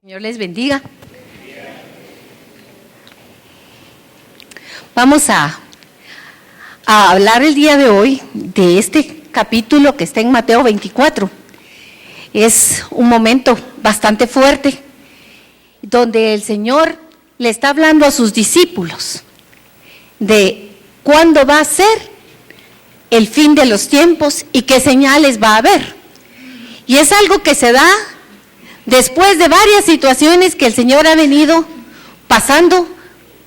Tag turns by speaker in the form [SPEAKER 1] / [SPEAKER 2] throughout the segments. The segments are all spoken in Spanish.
[SPEAKER 1] Señor les bendiga. Vamos a hablar el día de hoy de este capítulo que está en Mateo 24. Es un momento bastante fuerte donde el Señor le está hablando a sus discípulos de cuándo va a ser el fin de los tiempos y qué señales va a haber. Y es algo que se da después de varias situaciones que el Señor ha venido pasando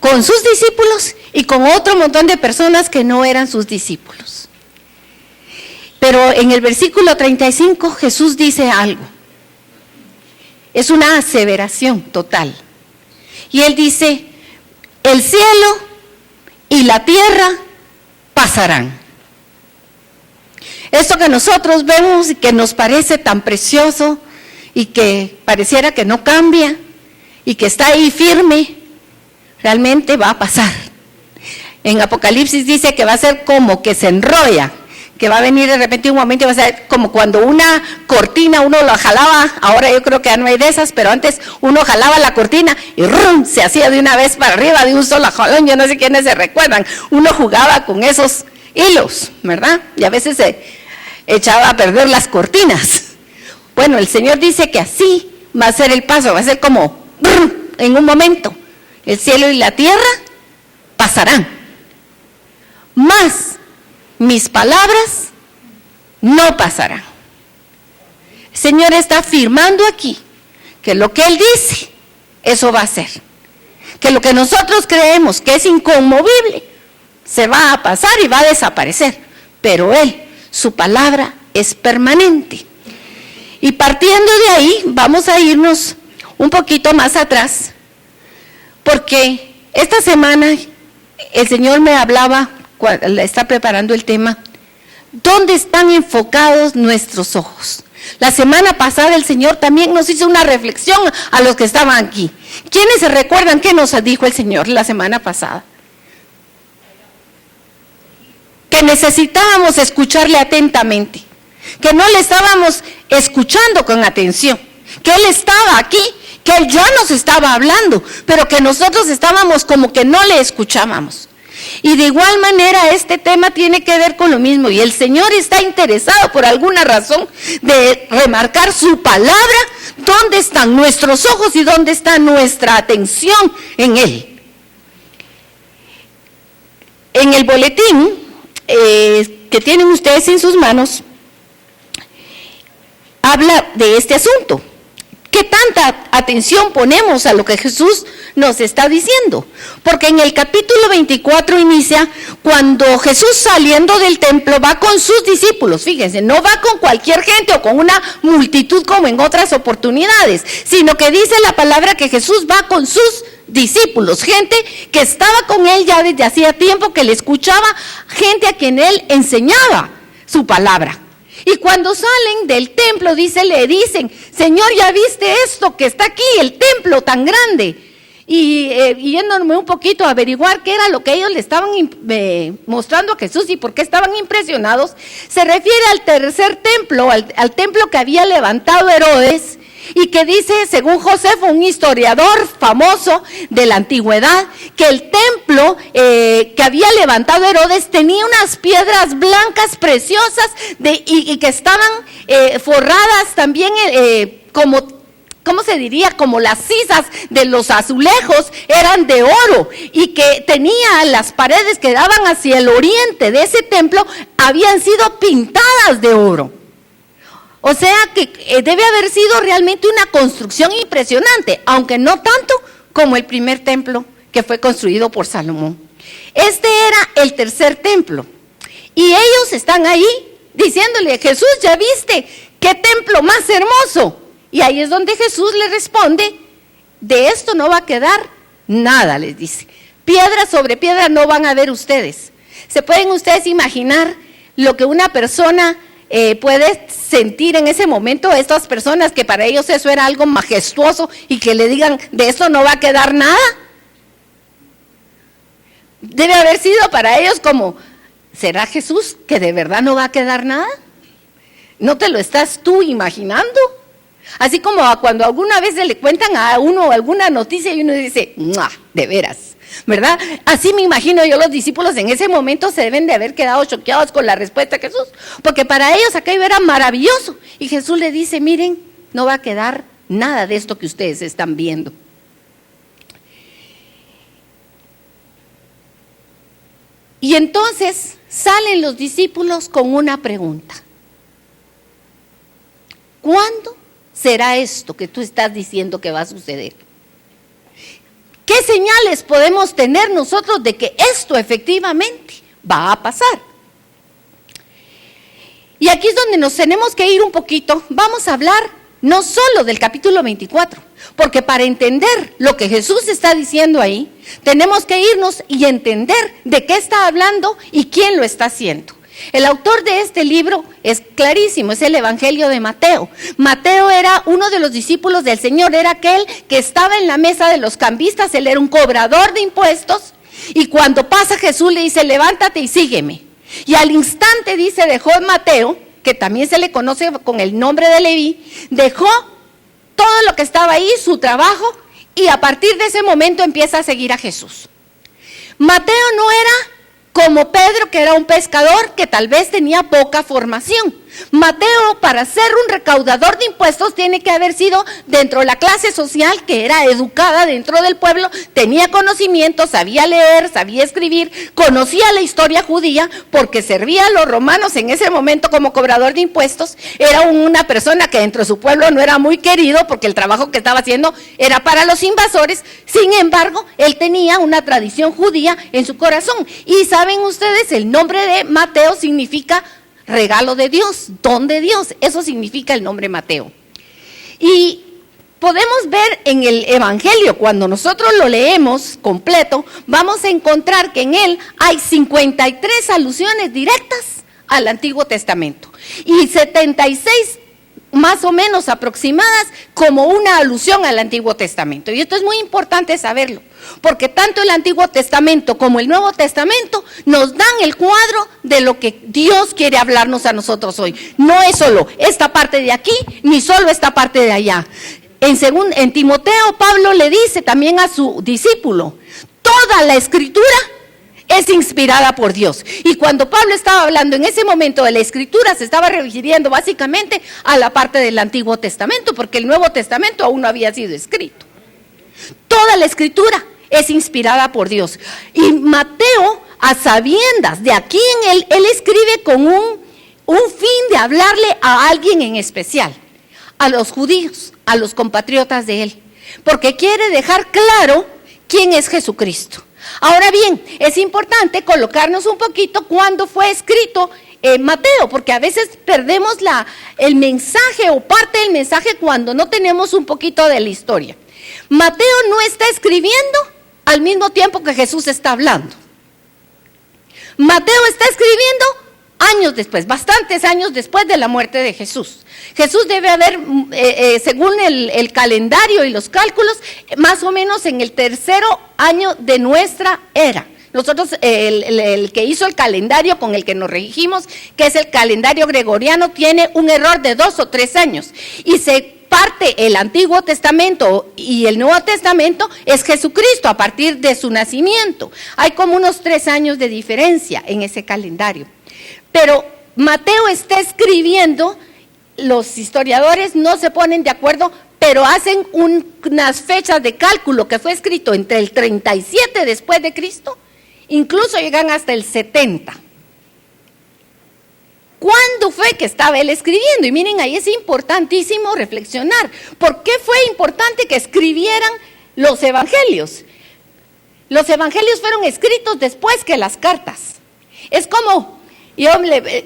[SPEAKER 1] con sus discípulos y con otro montón de personas que no eran sus discípulos. Pero en el versículo 35 Jesús dice algo. Es una aseveración total. Y Él dice, el cielo y la tierra pasarán. Esto que nosotros vemos y que nos parece tan precioso, y que pareciera que no cambia y que está ahí firme, realmente va a pasar. En Apocalipsis dice que va a ser como que se enrolla, que va a venir de repente un momento y va a ser como cuando una cortina uno la jalaba, ahora yo creo que ya no hay de esas, pero antes uno jalaba la cortina y ¡rum!, se hacía de una vez para arriba de un solo jalón. Yo no sé quiénes se recuerdan, uno jugaba con esos hilos, ¿verdad? Y a veces se echaba a perder las cortinas. Bueno, el Señor dice que así va a ser el paso, va a ser como en un momento. El cielo y la tierra pasarán. Mas mis palabras no pasarán. El Señor está afirmando aquí que lo que Él dice, eso va a ser. Que lo que nosotros creemos que es inconmovible, se va a pasar y va a desaparecer. Pero Él, su palabra es permanente. Y partiendo de ahí, vamos a irnos un poquito más atrás, porque esta semana el Señor me hablaba, cuando está preparando el tema, ¿dónde están enfocados nuestros ojos? La semana pasada el Señor también nos hizo una reflexión a los que estaban aquí. ¿Quiénes se recuerdan qué nos dijo el Señor la semana pasada? Que necesitábamos escucharle atentamente, que no le estábamos escuchando con atención, que Él estaba aquí, que Él ya nos estaba hablando, pero que nosotros estábamos como que no le escuchábamos. Y de igual manera este tema tiene que ver con lo mismo, y el Señor está interesado por alguna razón de remarcar su palabra, dónde están nuestros ojos y dónde está nuestra atención en Él. En el boletín que tienen ustedes en sus manos, habla de este asunto. ¿Qué tanta atención ponemos a lo que Jesús nos está diciendo? Porque en el capítulo 24 inicia cuando Jesús, saliendo del templo, va con sus discípulos. Fíjense, no va con cualquier gente o con una multitud como en otras oportunidades, sino que dice la palabra que Jesús va con sus discípulos, gente que estaba con Él ya desde hacía tiempo, que le escuchaba, gente a quien Él enseñaba su palabra. Y cuando salen del templo, le dicen, Señor, ¿ya viste esto que está aquí, el templo tan grande? Y yéndome un poquito a averiguar qué era lo que ellos le estaban mostrando a Jesús y por qué estaban impresionados, se refiere al tercer templo, al templo que había levantado Herodes, y que dice, según Josefo, un historiador famoso de la antigüedad, que el templo que había levantado Herodes tenía unas piedras blancas preciosas y que estaban forradas también como, ¿cómo se diría? Como las sisas de los azulejos eran de oro, y que tenía las paredes que daban hacia el oriente de ese templo, habían sido pintadas de oro. O sea que debe haber sido realmente una construcción impresionante, aunque no tanto como el primer templo que fue construido por Salomón. Este era el tercer templo. Y ellos están ahí diciéndole, Jesús, ¿ya viste qué templo más hermoso? Y ahí es donde Jesús le responde, de esto no va a quedar nada, les dice. Piedra sobre piedra no van a ver ustedes. ¿Se pueden ustedes imaginar lo que una persona puede sentir en ese momento? Estas personas que para ellos eso era algo majestuoso y que le digan, de esto no va a quedar nada. Debe haber sido para ellos como, ¿será Jesús que de verdad no va a quedar nada? ¿No te lo estás tú imaginando? Así como cuando alguna vez se le cuentan a uno alguna noticia y uno dice, ¡mua! De veras, ¿verdad? Así me imagino yo los discípulos en ese momento se deben de haber quedado choqueados con la respuesta de Jesús, porque para ellos aquello era maravilloso. Y Jesús le dice, miren, no va a quedar nada de esto que ustedes están viendo. Y entonces salen los discípulos con una pregunta. ¿Cuándo será esto que tú estás diciendo que va a suceder? ¿Qué señales podemos tener nosotros de que esto efectivamente va a pasar? Y aquí es donde nos tenemos que ir un poquito. Vamos a hablar no solo del capítulo 24, porque para entender lo que Jesús está diciendo ahí, tenemos que irnos y entender de qué está hablando y quién lo está haciendo. El autor de este libro es clarísimo, es el Evangelio de Mateo. Mateo era uno de los discípulos del Señor, era aquel que estaba en la mesa de los cambistas, él era un cobrador de impuestos, y cuando pasa Jesús le dice, levántate y sígueme. Y al instante dice, dejó Mateo, que también se le conoce con el nombre de Leví, dejó todo lo que estaba ahí, su trabajo, y a partir de ese momento empieza a seguir a Jesús. Mateo no era como Pedro, que era un pescador que tal vez tenía poca formación. Mateo, para ser un recaudador de impuestos, tiene que haber sido dentro de la clase social que era educada dentro del pueblo, tenía conocimiento, sabía leer, sabía escribir, conocía la historia judía, porque servía a los romanos en ese momento como cobrador de impuestos. Era una persona que dentro de su pueblo no era muy querido, porque el trabajo que estaba haciendo era para los invasores. Sin embargo, él tenía una tradición judía en su corazón. Y saben ustedes, el nombre de Mateo significa regalo de Dios, don de Dios, eso significa el nombre Mateo. Y podemos ver en el Evangelio, cuando nosotros lo leemos completo, vamos a encontrar que en él hay 53 alusiones directas al Antiguo Testamento y 76 más o menos aproximadas como una alusión al Antiguo Testamento. Y esto es muy importante saberlo, porque tanto el Antiguo Testamento como el Nuevo Testamento nos dan el cuadro de lo que Dios quiere hablarnos a nosotros hoy. No es solo esta parte de aquí, ni solo esta parte de allá. En Timoteo, Pablo le dice también a su discípulo, toda la Escritura es inspirada por Dios. Y cuando Pablo estaba hablando en ese momento de la Escritura, se estaba refiriendo básicamente a la parte del Antiguo Testamento, porque el Nuevo Testamento aún no había sido escrito. Toda la Escritura es inspirada por Dios. Y Mateo, a sabiendas de aquí en él escribe con un fin de hablarle a alguien en especial, a los judíos, a los compatriotas de él, porque quiere dejar claro quién es Jesucristo. Ahora bien, es importante colocarnos un poquito cuándo fue escrito Mateo, porque a veces perdemos el mensaje o parte del mensaje cuando no tenemos un poquito de la historia. Mateo no está escribiendo al mismo tiempo que Jesús está hablando. Mateo está escribiendo años después, bastantes años después de la muerte de Jesús. Jesús debe haber, según el calendario y los cálculos, más o menos en el 3er año de nuestra era. Nosotros, el que hizo el calendario con el que nos regimos, que es el calendario gregoriano, tiene un error de 2 o 3 años. Y se parte el Antiguo Testamento y el Nuevo Testamento es Jesucristo a partir de su nacimiento. Hay como unos 3 años de diferencia en ese calendario. Pero Mateo está escribiendo, los historiadores no se ponen de acuerdo, pero hacen unas fechas de cálculo que fue escrito entre el 37 después de Cristo, incluso llegan hasta el 70. ¿Cuándo fue que estaba él escribiendo? Y miren, ahí es importantísimo reflexionar. ¿Por qué fue importante que escribieran los evangelios? Los evangelios fueron escritos después que las cartas. Es como...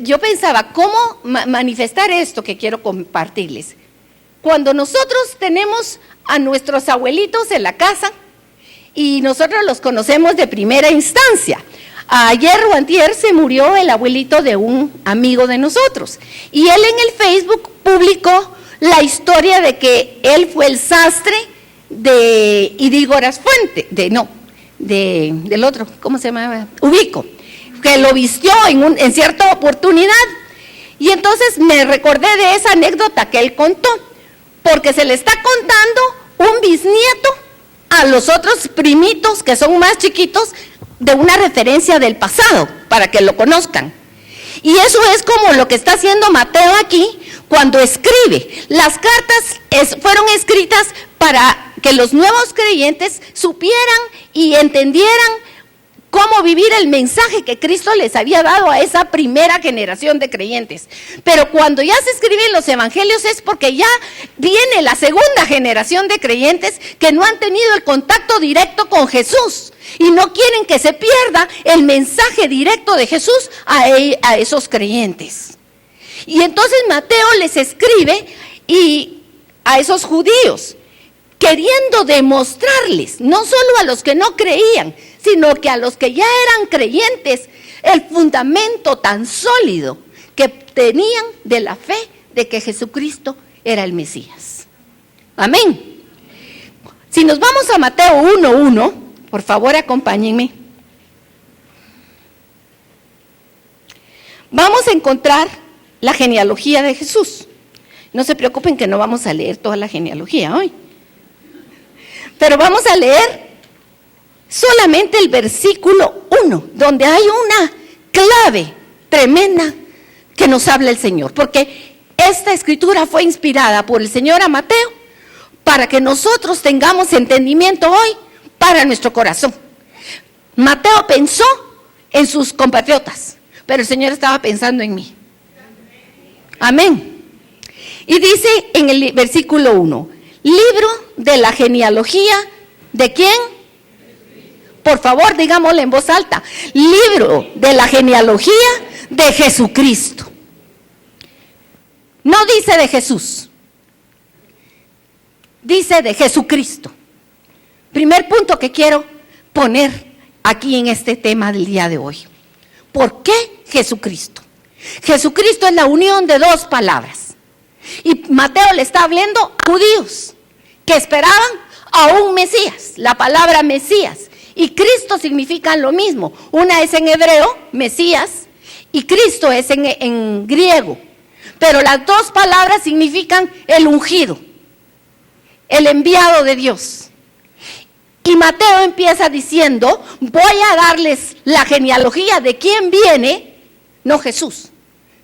[SPEAKER 1] Yo pensaba, ¿cómo manifestar esto que quiero compartirles? Cuando nosotros tenemos a nuestros abuelitos en la casa y nosotros los conocemos de primera instancia. Ayer o antier se murió el abuelito de un amigo de nosotros y él en el Facebook publicó la historia de que él fue el sastre de Idígoras Fuente, del otro, ¿cómo se llama? Ubico, que lo vistió en cierta oportunidad. Y entonces me recordé de esa anécdota que él contó, porque se le está contando un bisnieto a los otros primitos que son más chiquitos de una referencia del pasado, para que lo conozcan. Y eso es como lo que está haciendo Mateo aquí cuando escribe. Las cartas fueron escritas para que los nuevos creyentes supieran y entendieran cómo vivir el mensaje que Cristo les había dado a esa primera generación de creyentes. Pero cuando ya se escriben los evangelios es porque ya viene la segunda generación de creyentes que no han tenido el contacto directo con Jesús y no quieren que se pierda el mensaje directo de Jesús a esos creyentes. Y entonces Mateo les escribe a esos judíos, queriendo demostrarles, no solo a los que no creían, sino que a los que ya eran creyentes, el fundamento tan sólido que tenían de la fe de que Jesucristo era el Mesías. Amén. Si nos vamos a Mateo 1:1, por favor acompáñenme. Vamos a encontrar la genealogía de Jesús. No se preocupen que no vamos a leer toda la genealogía hoy. Pero vamos a leer solamente el versículo 1, donde hay una clave tremenda que nos habla el Señor. Porque esta escritura fue inspirada por el Señor a Mateo para que nosotros tengamos entendimiento hoy para nuestro corazón. Mateo pensó en sus compatriotas, pero el Señor estaba pensando en mí. Amén. Y dice en el versículo 1, libro de la genealogía, ¿de quién? Por favor, digámosle en voz alta, libro de la genealogía de Jesucristo. No dice de Jesús, dice de Jesucristo. Primer punto que quiero poner aquí en este tema del día de hoy. ¿Por qué Jesucristo? Jesucristo es la unión de dos palabras. Y Mateo le está hablando a judíos que esperaban a un Mesías, la palabra Mesías. Y Cristo significa lo mismo. Una es en hebreo, Mesías, y Cristo es en griego. Pero las dos palabras significan el ungido, el enviado de Dios. Y Mateo empieza diciendo, voy a darles la genealogía de quién viene, no Jesús,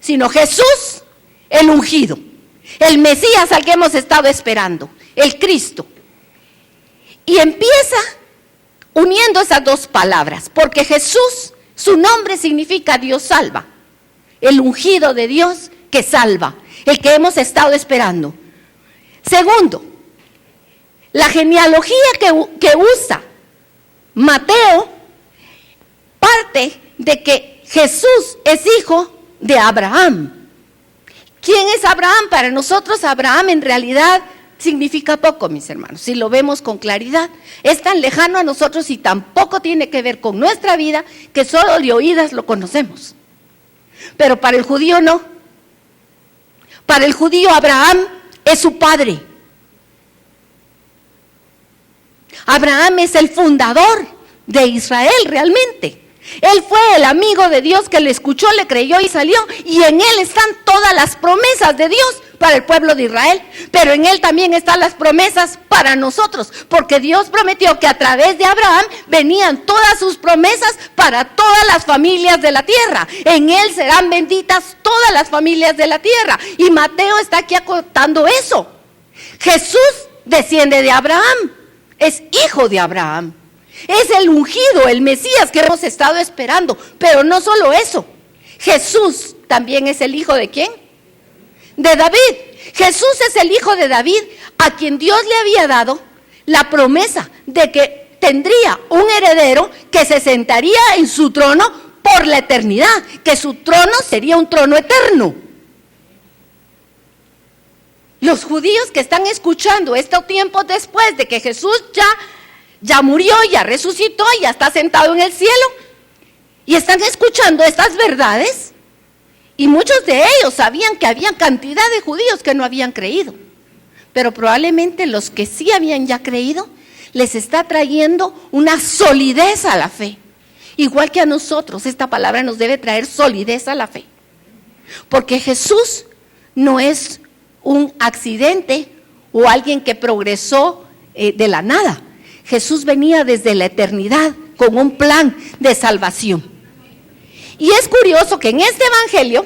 [SPEAKER 1] sino Jesús el ungido, el Mesías al que hemos estado esperando, el Cristo. Y empieza uniendo esas dos palabras, porque Jesús, su nombre significa Dios salva, el ungido de Dios que salva, el que hemos estado esperando. Segundo, la genealogía que usa Mateo parte de que Jesús es hijo de Abraham. ¿Quién es Abraham? Para nosotros Abraham en realidad significa poco, mis hermanos, si lo vemos con claridad. Es tan lejano a nosotros y tampoco tiene que ver con nuestra vida que solo de oídas lo conocemos. Pero para el judío no. Para el judío Abraham es su padre. Abraham es el fundador de Israel realmente. Él fue el amigo de Dios que le escuchó, le creyó y salió. Y en él están todas las promesas de Dios para el pueblo de Israel. Pero en él también están las promesas para nosotros. Porque Dios prometió que a través de Abraham venían todas sus promesas para todas las familias de la tierra. En él serán benditas todas las familias de la tierra. Y Mateo está aquí acotando eso. Jesús desciende de Abraham. Es hijo de Abraham. Es el ungido, el Mesías que hemos estado esperando. Pero no solo eso. Jesús también es el hijo ¿de quién? De David. Jesús es el hijo de David, a quien Dios le había dado la promesa de que tendría un heredero que se sentaría en su trono por la eternidad. Que su trono sería un trono eterno. Los judíos que están escuchando estos tiempos después de que Jesús ya murió, ya resucitó, ya está sentado en el cielo, y están escuchando estas verdades, y muchos de ellos sabían que había cantidad de judíos que no habían creído, pero probablemente los que sí habían ya creído, les está trayendo una solidez a la fe, igual que a nosotros. Esta palabra nos debe traer solidez a la fe, porque Jesús no es un accidente, o alguien que progresó de la nada. Jesús venía desde la eternidad con un plan de salvación. Y es curioso que en este evangelio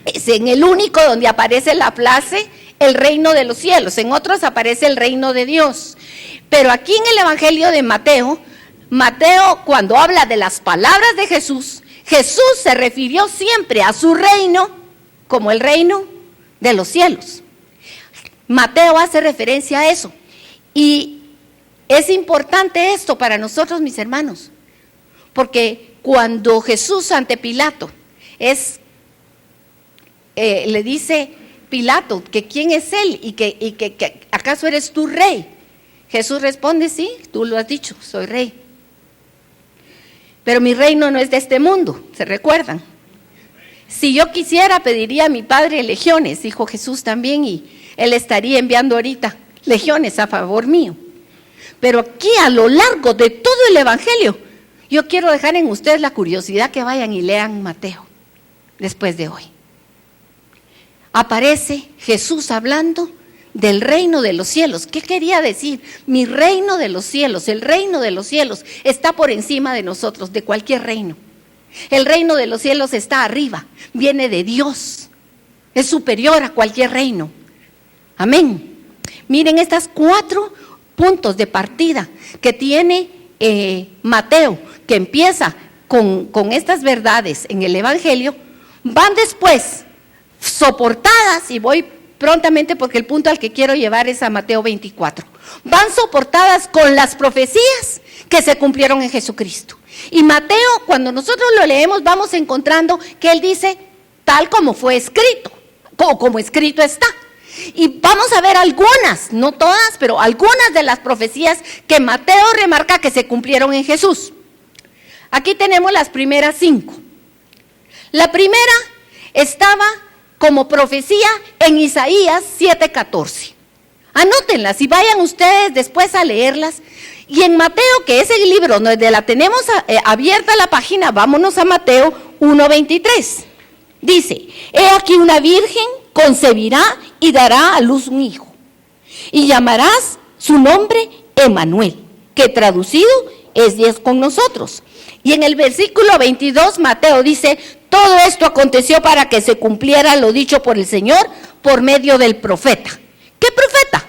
[SPEAKER 1] es en el único donde aparece la frase el reino de los cielos, en otros aparece el reino de Dios. Pero aquí en el evangelio de Mateo, cuando habla de las palabras de Jesús, Jesús se refirió siempre a su reino como el reino de los cielos. Mateo hace referencia a eso. Y es importante esto para nosotros, mis hermanos, porque cuando Jesús ante Pilato le dice Pilato que quién es él y que acaso eres tú rey, Jesús responde: sí, tú lo has dicho, soy rey. Pero mi reino no es de este mundo, ¿se recuerdan? Si yo quisiera, pediría a mi Padre legiones, dijo Jesús también, y Él estaría enviando ahorita legiones a favor mío. Pero aquí a lo largo de todo el evangelio, yo quiero dejar en ustedes la curiosidad que vayan y lean Mateo después de hoy. Aparece Jesús hablando del reino de los cielos. ¿Qué quería decir? Mi reino de los cielos, el reino de los cielos está por encima de nosotros, de cualquier reino. El reino de los cielos está arriba, viene de Dios, es superior a cualquier reino. Amén. Miren estos 4 puntos de partida que tiene Mateo, que empieza con estas verdades en el evangelio, van después soportadas, y voy prontamente porque el punto al que quiero llevar es a Mateo 24. Van soportadas con las profecías que se cumplieron en Jesucristo. Y Mateo, cuando nosotros lo leemos, vamos encontrando que él dice tal como fue escrito, como escrito está. Y vamos a ver algunas, no todas, pero algunas de las profecías que Mateo remarca que se cumplieron en Jesús. Aquí tenemos las primeras 5. La primera estaba como profecía en Isaías 7:14. Anótenlas y vayan ustedes después a leerlas. Y en Mateo, que es el libro donde la tenemos abierta la página, vámonos a Mateo 1:23. Dice: he aquí una virgen concebirá y dará a luz un hijo, y llamarás su nombre Emmanuel, que traducido es Dios con nosotros. Y en el versículo 22 Mateo dice: todo esto aconteció para que se cumpliera lo dicho por el Señor por medio del profeta. ¿Qué profeta?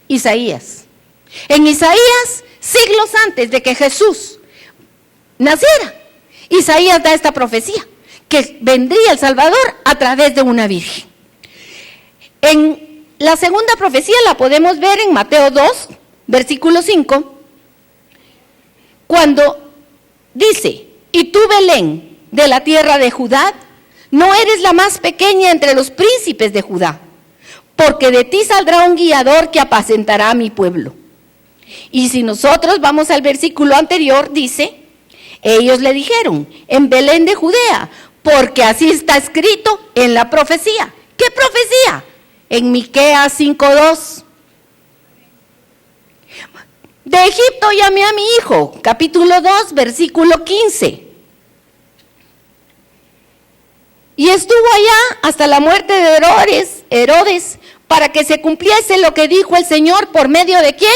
[SPEAKER 1] Isaías. En Isaías, siglos antes de que Jesús naciera, Isaías da esta profecía, que vendría el Salvador a través de una virgen. En la segunda profecía la podemos ver en Mateo 2, versículo 5, cuando dice: y tú, Belén, de la tierra de Judá, no eres la más pequeña entre los príncipes de Judá, porque de ti saldrá un guiador que apacentará a mi pueblo. Y si nosotros vamos al versículo anterior, dice: ellos le dijeron, en Belén de Judea, porque así está escrito en la profecía. ¿Qué profecía? En Miqueas 5:2. De Egipto llamé a mi hijo, capítulo 2, versículo 15. Y estuvo allá hasta la muerte de Herodes, para que se cumpliese lo que dijo el Señor por medio de ¿quién?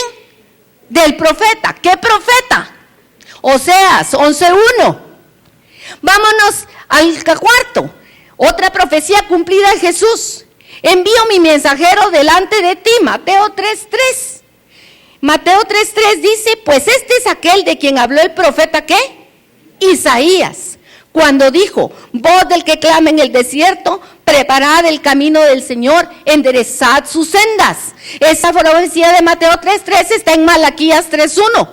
[SPEAKER 1] Del profeta. ¿Qué profeta? Oseas 11:1. Vámonos al cuarto. Otra profecía cumplida en Jesús. Envío mi mensajero delante de ti, Mateo 3:3. Mateo 3:3 dice: pues este es aquel de quien habló el profeta, ¿qué? Isaías, cuando dijo: voz del que clama en el desierto, preparad el camino del Señor, enderezad sus sendas. Esa profecía de Mateo 3:3 está en Malaquías 3:1.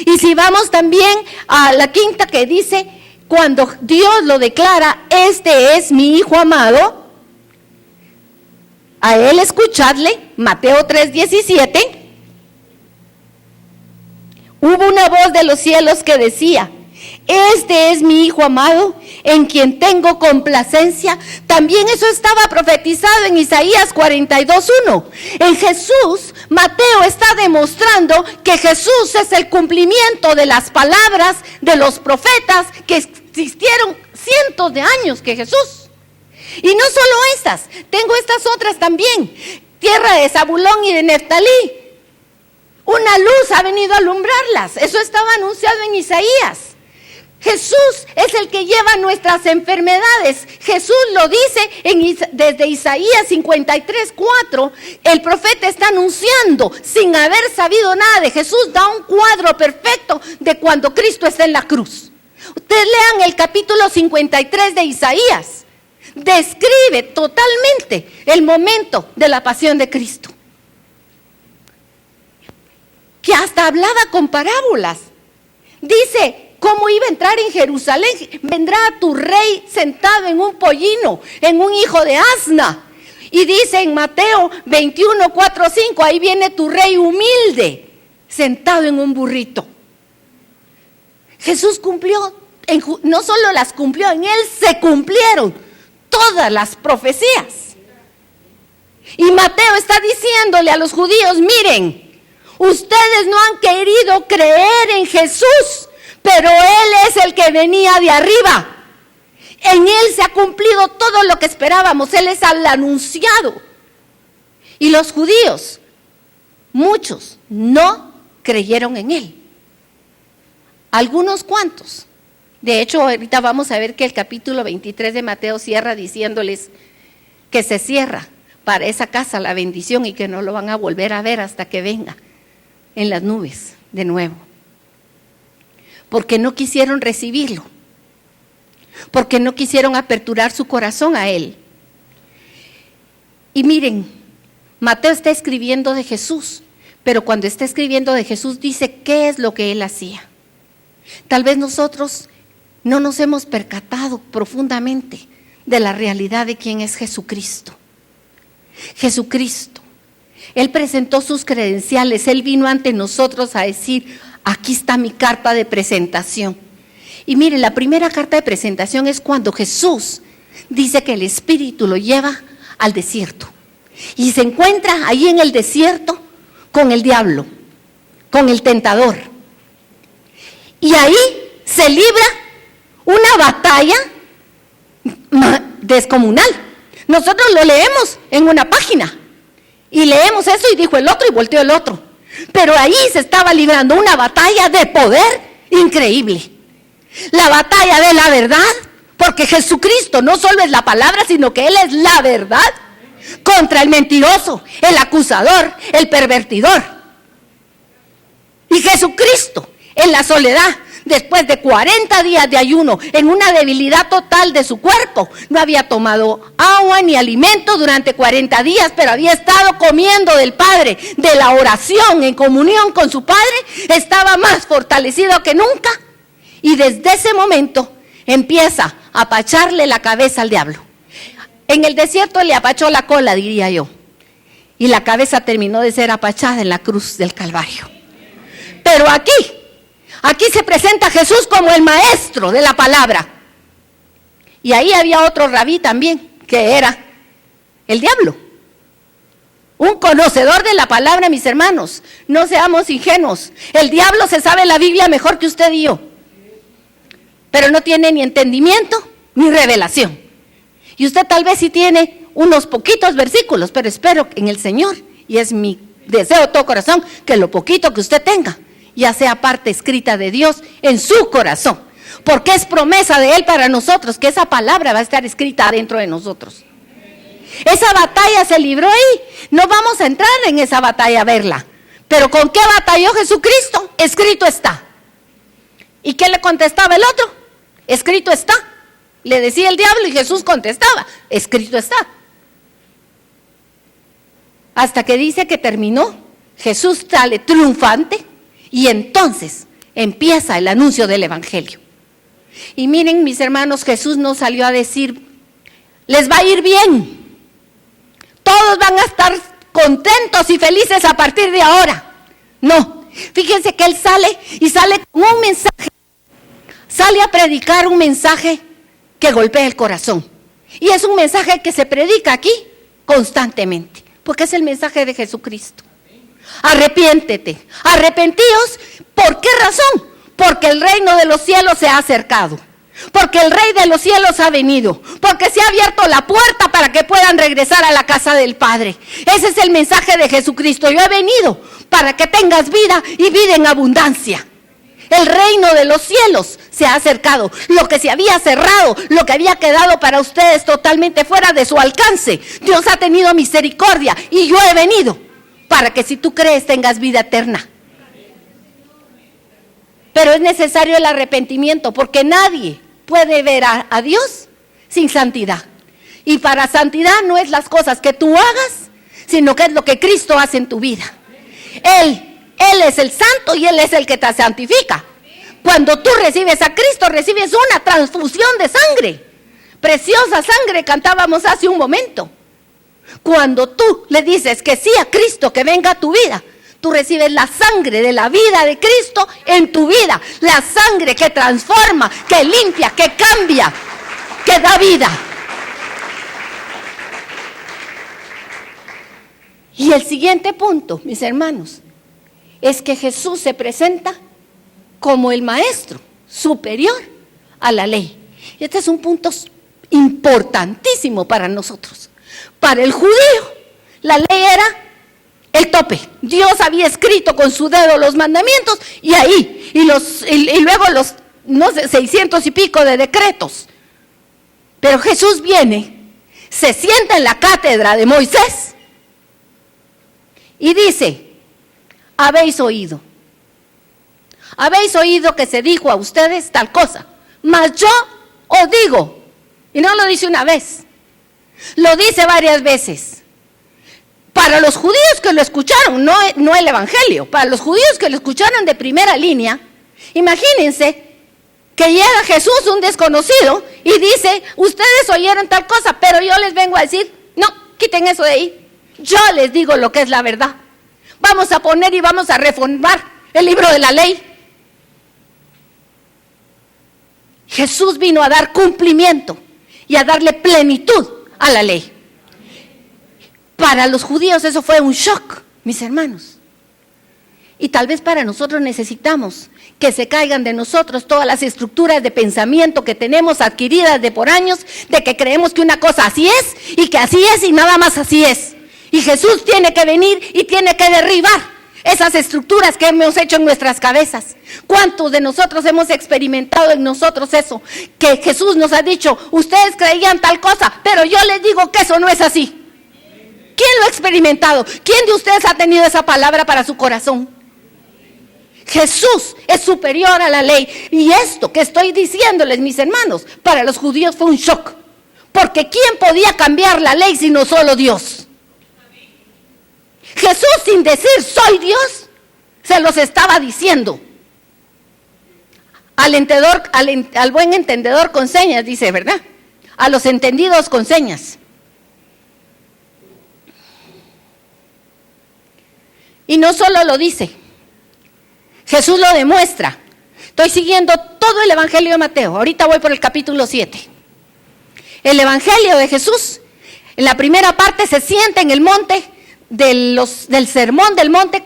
[SPEAKER 1] Y si vamos también a la quinta, que dice, cuando Dios lo declara: este es mi hijo amado, a él escuchadle, Mateo 3:17. Hubo una voz de los cielos que decía: este es mi hijo amado, en quien tengo complacencia. También eso estaba profetizado en Isaías 42:1. En Jesús, Mateo está demostrando que Jesús es el cumplimiento de las palabras de los profetas que existieron cientos de años que Jesús. Y no solo estas, tengo estas otras también. tierra de Zabulón y de Neftalí. Una luz ha venido a alumbrarlas. Eso estaba anunciado en Isaías. Jesús es el que lleva nuestras enfermedades. Jesús lo dice desde Isaías 53:4. El profeta está anunciando, sin haber sabido nada de Jesús, da un cuadro perfecto de cuando Cristo está en la cruz. Ustedes lean el capítulo 53 de Isaías. Describe totalmente el momento de la pasión de Cristo. Que hasta hablaba con parábolas. Dice cómo iba a entrar en Jerusalén. Vendrá tu rey sentado en un pollino, en un hijo de asna. Y dice en Mateo 21:4-5, ahí viene tu rey humilde, sentado en un burrito. Jesús cumplió, no solo las cumplió, en él se cumplieron todas las profecías. Y Mateo está diciéndole a los judíos, miren, ustedes no han querido creer en Jesús, pero Él es el que venía de arriba. En Él se ha cumplido todo lo que esperábamos. Él es el anunciado. Y los judíos, muchos, no creyeron en Él. Algunos cuantos. De hecho, ahorita vamos a ver que el capítulo 23 de Mateo cierra diciéndoles que se cierra para esa casa la bendición y que no lo van a volver a ver hasta que venga en las nubes de nuevo. Porque no quisieron recibirlo, porque no quisieron aperturar su corazón a Él. Y miren, Mateo está escribiendo de Jesús, pero cuando está escribiendo de Jesús dice qué es lo que Él hacía. Tal vez nosotros no nos hemos percatado profundamente de la realidad de quién es Jesucristo. Jesucristo, Él presentó sus credenciales, Él vino ante nosotros a decir, aquí está mi carta de presentación. Y miren, la primera carta de presentación es cuando Jesús dice que el Espíritu lo lleva al desierto. Y se encuentra ahí en el desierto con el diablo, con el tentador. Y ahí se libra una batalla descomunal. Nosotros lo leemos en una página. Y leemos eso y dijo el otro y volteó el otro. Pero ahí se estaba librando una batalla de poder increíble. La batalla de la verdad, porque Jesucristo no solo es la palabra, sino que Él es la verdad, contra el mentiroso, el acusador, el pervertidor. Y Jesucristo, en la soledad, después de 40 días de ayuno, en una debilidad total de su cuerpo, no había tomado agua ni alimento durante 40 días, pero había estado comiendo del Padre, de la oración en comunión con su Padre, estaba más fortalecido que nunca, y desde ese momento empieza a apacharle la cabeza al diablo. En el desierto le apachó la cola, diría yo, y la cabeza terminó de ser apachada en la cruz del Calvario. Pero aquí se presenta Jesús como el maestro de la palabra. Y ahí había otro rabí también, que era el diablo. Un conocedor de la palabra, mis hermanos. No seamos ingenuos. El diablo se sabe la Biblia mejor que usted y yo. Pero no tiene ni entendimiento ni revelación. Y usted tal vez sí tiene unos poquitos versículos, pero espero en el Señor, y es mi deseo de todo corazón, que lo poquito que usted tenga ya sea parte escrita de Dios en su corazón, porque es promesa de Él para nosotros, que esa palabra va a estar escrita dentro de nosotros. Esa batalla se libró ahí, no vamos a entrar en esa batalla a verla, pero ¿con qué batalló Jesucristo? Escrito está. ¿Y qué le contestaba el otro? Escrito está. Le decía el diablo y Jesús contestaba, escrito está. Hasta que dice que terminó, Jesús sale triunfante. Y entonces empieza el anuncio del Evangelio. Y miren, mis hermanos, Jesús no salió a decir, les va a ir bien. Todos van a estar contentos y felices a partir de ahora. No, fíjense que Él sale y sale con un mensaje. Sale a predicar un mensaje que golpea el corazón. Y es un mensaje que se predica aquí constantemente, porque es el mensaje de Jesucristo. Arrepiéntete, arrepentíos. ¿Por qué razón? Porque el reino de los cielos se ha acercado. Porque el Rey de los cielos ha venido, porque se ha abierto la puerta para que puedan regresar a la casa del Padre. Ese es el mensaje de Jesucristo. Yo he venido para que tengas vida y vida en abundancia. El reino de los cielos se ha acercado. Lo que se había cerrado, lo que había quedado para ustedes totalmente fuera de su alcance, Dios ha tenido misericordia y yo he venido para que si tú crees tengas vida eterna. Pero es necesario el arrepentimiento, porque nadie puede ver a Dios sin santidad. Y para santidad no es las cosas que tú hagas, sino que es lo que Cristo hace en tu vida. Él es el santo y Él es el que te santifica. Cuando tú recibes a Cristo, recibes una transfusión de sangre. Preciosa sangre cantábamos hace un momento. Cuando tú le dices que sí a Cristo, que venga a tu vida, tú recibes la sangre de la vida de Cristo en tu vida. La sangre que transforma, que limpia, que cambia, que da vida. Y el siguiente punto, mis hermanos, es que Jesús se presenta como el maestro superior a la ley. Y este es un punto importantísimo para nosotros. Para el judío, la ley era el tope. Dios había escrito con su dedo los mandamientos y ahí, y luego los, no sé, 600 y pico de decretos. Pero Jesús viene, se sienta en la cátedra de Moisés y dice: habéis oído que se dijo a ustedes tal cosa, mas yo os digo. Y no lo dice una vez, lo dice varias veces. Para los judíos que lo escucharon, no el evangelio, para los judíos que lo escucharon de primera línea, imagínense que llega Jesús, un desconocido, y dice: ustedes oyeron tal cosa, pero yo les vengo a decir, no, quiten eso de ahí. Yo les digo lo que es la verdad. Vamos a poner y vamos a reformar el libro de la ley. Jesús vino a dar cumplimiento y a darle plenitud a la ley. Para los judíos eso fue un shock, mis hermanos. Y tal vez para nosotros necesitamos que se caigan de nosotros todas las estructuras de pensamiento que tenemos adquiridas de por años, de que creemos que una cosa así es y que así es y nada más así es. Y Jesús tiene que venir y tiene que derribar esas estructuras que hemos hecho en nuestras cabezas. ¿Cuántos de nosotros hemos experimentado en nosotros eso? Que Jesús nos ha dicho: ustedes creían tal cosa, pero yo les digo que eso no es así. ¿Quién lo ha experimentado? ¿Quién de ustedes ha tenido esa palabra para su corazón? Jesús es superior a la ley. Y esto que estoy diciéndoles, mis hermanos, para los judíos fue un shock. Porque ¿quién podía cambiar la ley sino solo Dios? Jesús, sin decir soy Dios, se los estaba diciendo. Al buen entendedor con señas, dice, ¿verdad? A los entendidos con señas. Y no solo lo dice, Jesús lo demuestra. Estoy siguiendo todo el Evangelio de Mateo. Ahorita voy por el capítulo 7. El Evangelio de Jesús, en la primera parte, se sienta en el monte del sermón del monte,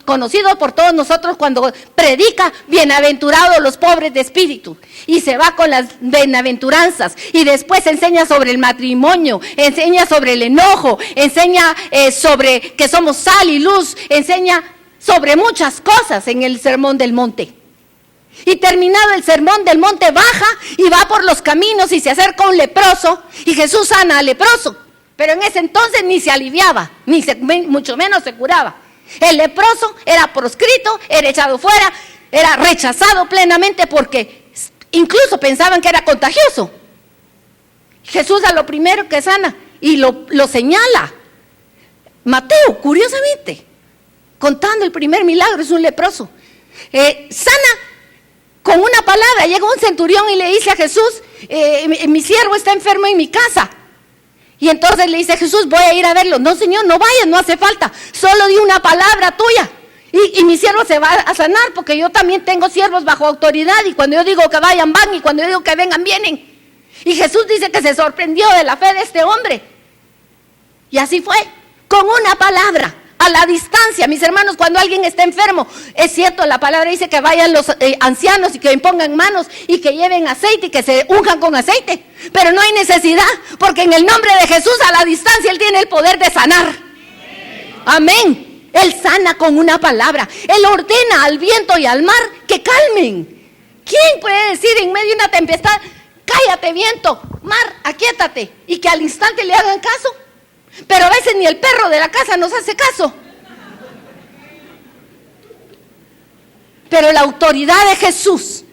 [SPEAKER 1] conocido por todos nosotros cuando predica: bienaventurados los pobres de espíritu, y se va con las bienaventuranzas, y después enseña sobre el matrimonio, enseña sobre el enojo, enseña sobre que somos sal y luz, enseña sobre muchas cosas en el sermón del monte. Y terminado el sermón del monte, baja y va por los caminos y se acerca a un leproso, y Jesús sana al leproso. Pero en ese entonces ni se aliviaba, mucho menos se curaba. El leproso era proscrito, era echado fuera, era rechazado plenamente porque incluso pensaban que era contagioso. Jesús a lo primero que sana y lo señala. Mateo, curiosamente, contando el primer milagro, es un leproso. Sana con una palabra. Llega un centurión y le dice a Jesús: mi siervo está enfermo en mi casa. Y entonces le dice Jesús: voy a ir a verlo. No, Señor, no vayas, no hace falta. Solo di una palabra tuya y mi siervo se va a sanar, porque yo también tengo siervos bajo autoridad, y cuando yo digo que vayan, van, y cuando yo digo que vengan, vienen. Y Jesús dice que se sorprendió de la fe de este hombre. Y así fue, con una palabra, a la distancia. Mis hermanos, cuando alguien está enfermo, es cierto, la palabra dice que vayan los ancianos y que impongan manos y que lleven aceite y que se unjan con aceite, pero no hay necesidad, porque en el nombre de Jesús a la distancia Él tiene el poder de sanar. Amén. Él sana con una palabra. Él ordena al viento y al mar que calmen. ¿Quién puede decir en medio de una tempestad: cállate viento, mar, aquíétate, y que al instante le hagan caso? Pero a veces ni el perro de la casa nos hace caso. Pero la autoridad de Jesús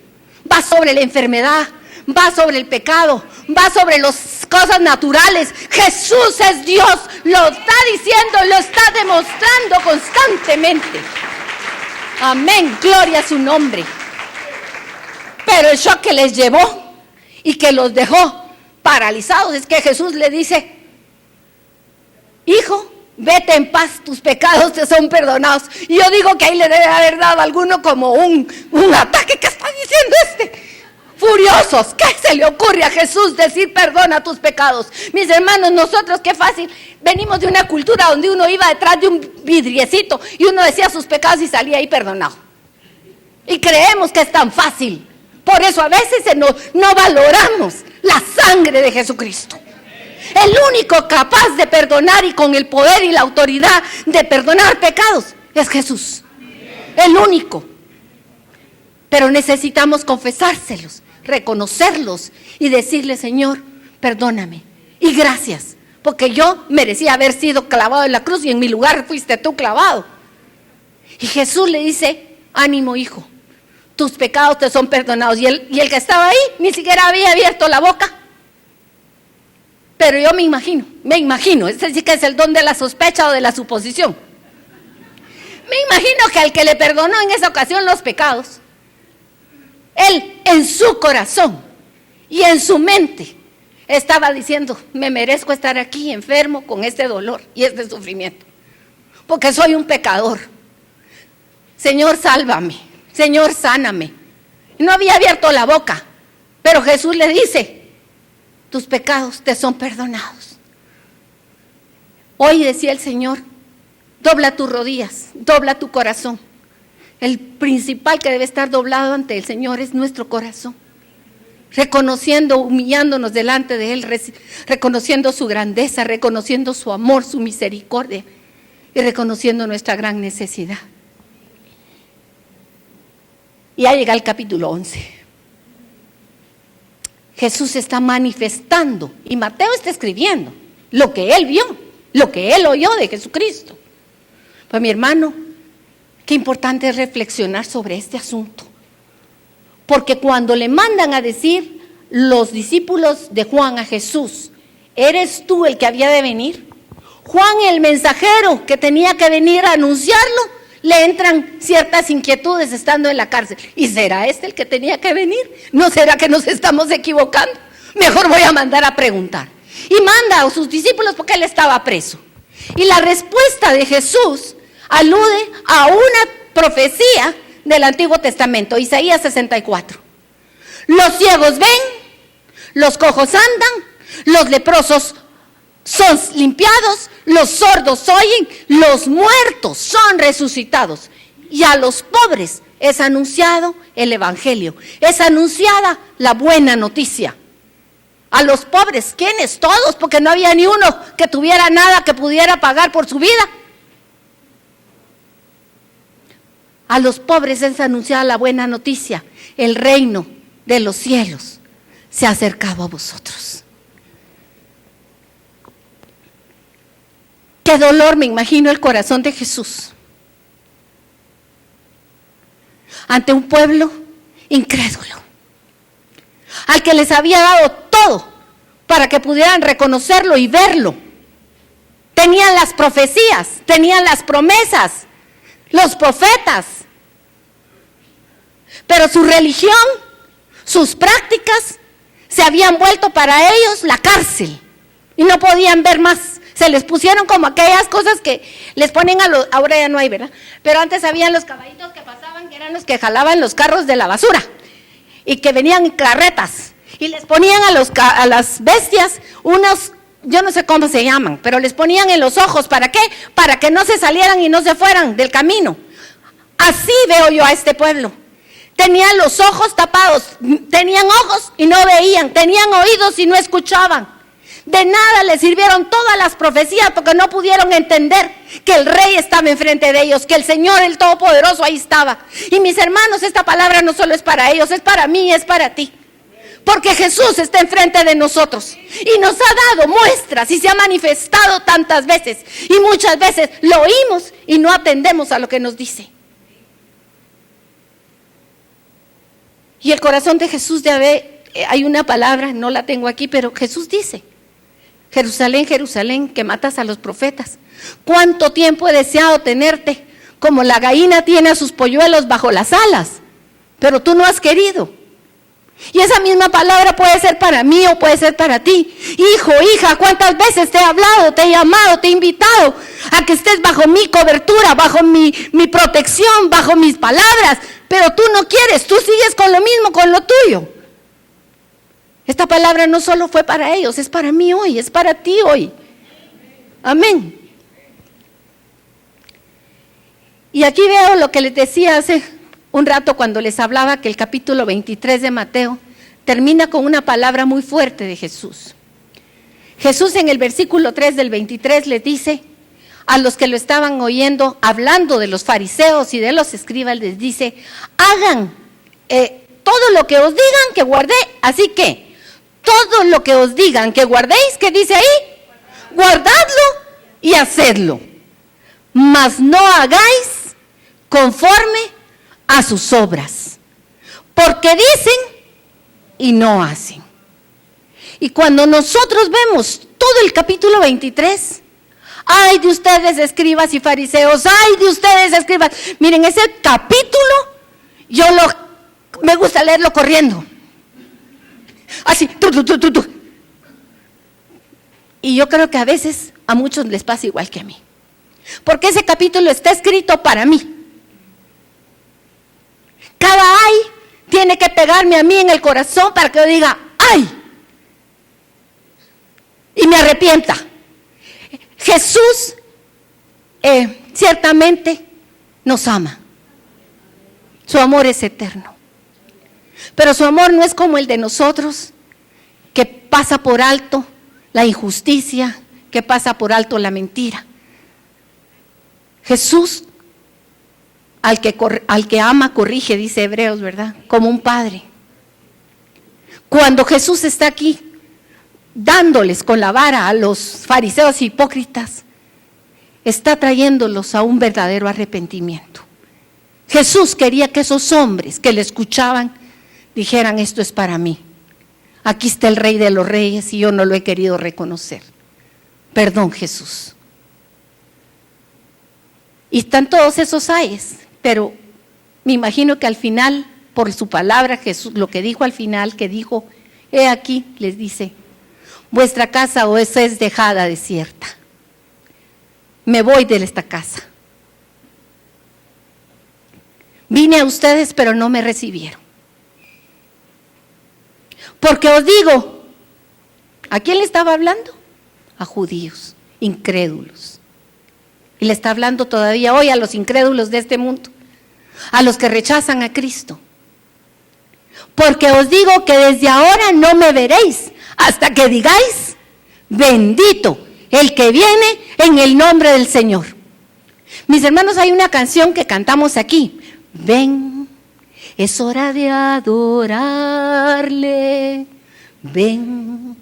[SPEAKER 1] va sobre la enfermedad, va sobre el pecado, va sobre las cosas naturales. Jesús es Dios, lo está diciendo, lo está demostrando constantemente. Amén, gloria a su nombre. Pero el shock que les llevó y que los dejó paralizados es que Jesús le dice: hijo, vete en paz, tus pecados te son perdonados. Y yo digo que ahí le debe haber dado a alguno como un ataque. ¿Qué está diciendo este? Furiosos, ¿qué se le ocurre a Jesús decir perdona tus pecados? Mis hermanos, nosotros qué fácil, venimos de una cultura donde uno iba detrás de un vidriecito y uno decía sus pecados y salía ahí perdonado. Y creemos que es tan fácil. Por eso a veces no valoramos la sangre de Jesucristo. El único capaz de perdonar y con el poder y la autoridad de perdonar pecados es Jesús. El único. Pero necesitamos confesárselos, reconocerlos y decirle: Señor, perdóname y gracias, porque yo merecía haber sido clavado en la cruz y en mi lugar fuiste tú clavado. Y Jesús le dice: ánimo, hijo, tus pecados te son perdonados. Y el que estaba ahí ni siquiera había abierto la boca. Pero yo me imagino, este sí que es el don de la sospecha o de la suposición. Me imagino que al que le perdonó en esa ocasión los pecados, él en su corazón y en su mente estaba diciendo: me merezco estar aquí enfermo con este dolor y este sufrimiento, porque soy un pecador. Señor, sálvame. Señor, sáname. No había abierto la boca, pero Jesús le dice: tus pecados te son perdonados. Hoy decía el Señor: dobla tus rodillas, dobla tu corazón. El principal que debe estar doblado ante el Señor es nuestro corazón, reconociendo, humillándonos delante de Él, reconociendo su grandeza, reconociendo su amor, su misericordia y reconociendo nuestra gran necesidad. Y ya llega el capítulo 11. Jesús está manifestando, y Mateo está escribiendo lo que él vio, lo que él oyó de Jesucristo. Pues mi hermano, qué importante es reflexionar sobre este asunto. Porque cuando le mandan a decir los discípulos de Juan a Jesús: ¿eres tú el que había de venir? Juan, el mensajero que tenía que venir a anunciarlo, le entran ciertas inquietudes estando en la cárcel. ¿Y será este el que tenía que venir? ¿No será que nos estamos equivocando? Mejor voy a mandar a preguntar. Y manda a sus discípulos porque él estaba preso. Y la respuesta de Jesús alude a una profecía del Antiguo Testamento, Isaías 64. Los ciegos ven, los cojos andan, los leprosos son limpiados, los sordos oyen, los muertos son resucitados. Y a los pobres es anunciado el Evangelio, es anunciada la buena noticia. A los pobres, ¿quiénes? Todos, porque no había ni uno que tuviera nada que pudiera pagar por su vida. A los pobres es anunciada la buena noticia: el reino de los cielos se ha acercado a vosotros. Qué dolor, me imagino, el corazón de Jesús ante un pueblo incrédulo, al que les había dado todo para que pudieran reconocerlo y verlo. Tenían las profecías, tenían las promesas, los profetas, pero su religión, sus prácticas se habían vuelto para ellos la cárcel y no podían ver más. Se les pusieron como aquellas cosas que les ponen a los, ahora ya no hay, ¿verdad? Pero antes habían los caballitos que pasaban, que eran los que jalaban los carros de la basura y que venían en carretas y les ponían a las bestias unos yo no sé cómo se llaman, pero les ponían en los ojos, ¿para qué? Para que no se salieran y no se fueran del camino. Así veo yo a este pueblo. Tenían los ojos tapados, tenían ojos y no veían, tenían oídos y no escuchaban. De nada les sirvieron todas las profecías porque no pudieron entender que el Rey estaba enfrente de ellos, que el Señor, el Todopoderoso, ahí estaba. Y mis hermanos, esta palabra no solo es para ellos, es para mí, es para ti. Porque Jesús está enfrente de nosotros y nos ha dado muestras y se ha manifestado tantas veces. Y muchas veces lo oímos y no atendemos a lo que nos dice. Y el corazón de Jesús hay una palabra, no la tengo aquí, pero Jesús dice: Jerusalén, Jerusalén, que matas a los profetas. ¿Cuánto tiempo he deseado tenerte como la gallina tiene a sus polluelos bajo las alas? Pero tú no has querido. Y esa misma palabra puede ser para mí o puede ser para ti. Hijo, hija, ¿cuántas veces te he hablado, te he llamado, te he invitado a que estés bajo mi cobertura, bajo mi protección, bajo mis palabras? Pero tú no quieres, tú sigues con lo mismo, con lo tuyo. Esta palabra no solo fue para ellos, es para mí hoy, es para ti hoy. Amén. Y aquí veo lo que les decía hace un rato cuando les hablaba que el capítulo 23 de Mateo termina con una palabra muy fuerte de Jesús. Jesús en el versículo 3 del 23 les dice a los que lo estaban oyendo, hablando de los fariseos y de los escribas, les dice: hagan todo lo que os digan que guardé, así que todo lo que os digan que guardéis, ¿qué dice ahí? Guardadlo y hacedlo, mas no hagáis conforme a sus obras, porque dicen y no hacen. Y cuando nosotros vemos todo el capítulo 23, ay de ustedes escribas y fariseos, ay de ustedes escribas. Miren, ese capítulo me gusta leerlo corriendo. Así, Y yo creo que a veces a muchos les pasa igual que a mí. Porque ese capítulo está escrito para mí. Cada ay tiene que pegarme a mí en el corazón para que yo diga ay y me arrepienta. Jesús ciertamente nos ama. Su amor es eterno. Pero su amor no es como el de nosotros, que pasa por alto la injusticia, que pasa por alto la mentira. Jesús, al que ama, corrige, dice Hebreos, ¿verdad? Como un padre. Cuando Jesús está aquí, dándoles con la vara a los fariseos hipócritas, está trayéndolos a un verdadero arrepentimiento. Jesús quería que esos hombres que le escuchaban dijeran: esto es para mí. Aquí está el Rey de los Reyes y yo no lo he querido reconocer. Perdón, Jesús. Y están todos esos ayes, pero me imagino que al final, por su palabra, Jesús, lo que dijo al final, que dijo: he aquí, les dice, vuestra casa os es dejada desierta. Me voy de esta casa. Vine a ustedes, pero no me recibieron. Porque os digo, ¿a quién le estaba hablando? A judíos, incrédulos. Y le está hablando todavía hoy a los incrédulos de este mundo, a los que rechazan a Cristo. Porque os digo que desde ahora no me veréis hasta que digáis: bendito el que viene en el nombre del Señor. Mis hermanos, hay una canción que cantamos aquí: ven, es hora de adorarle, ven,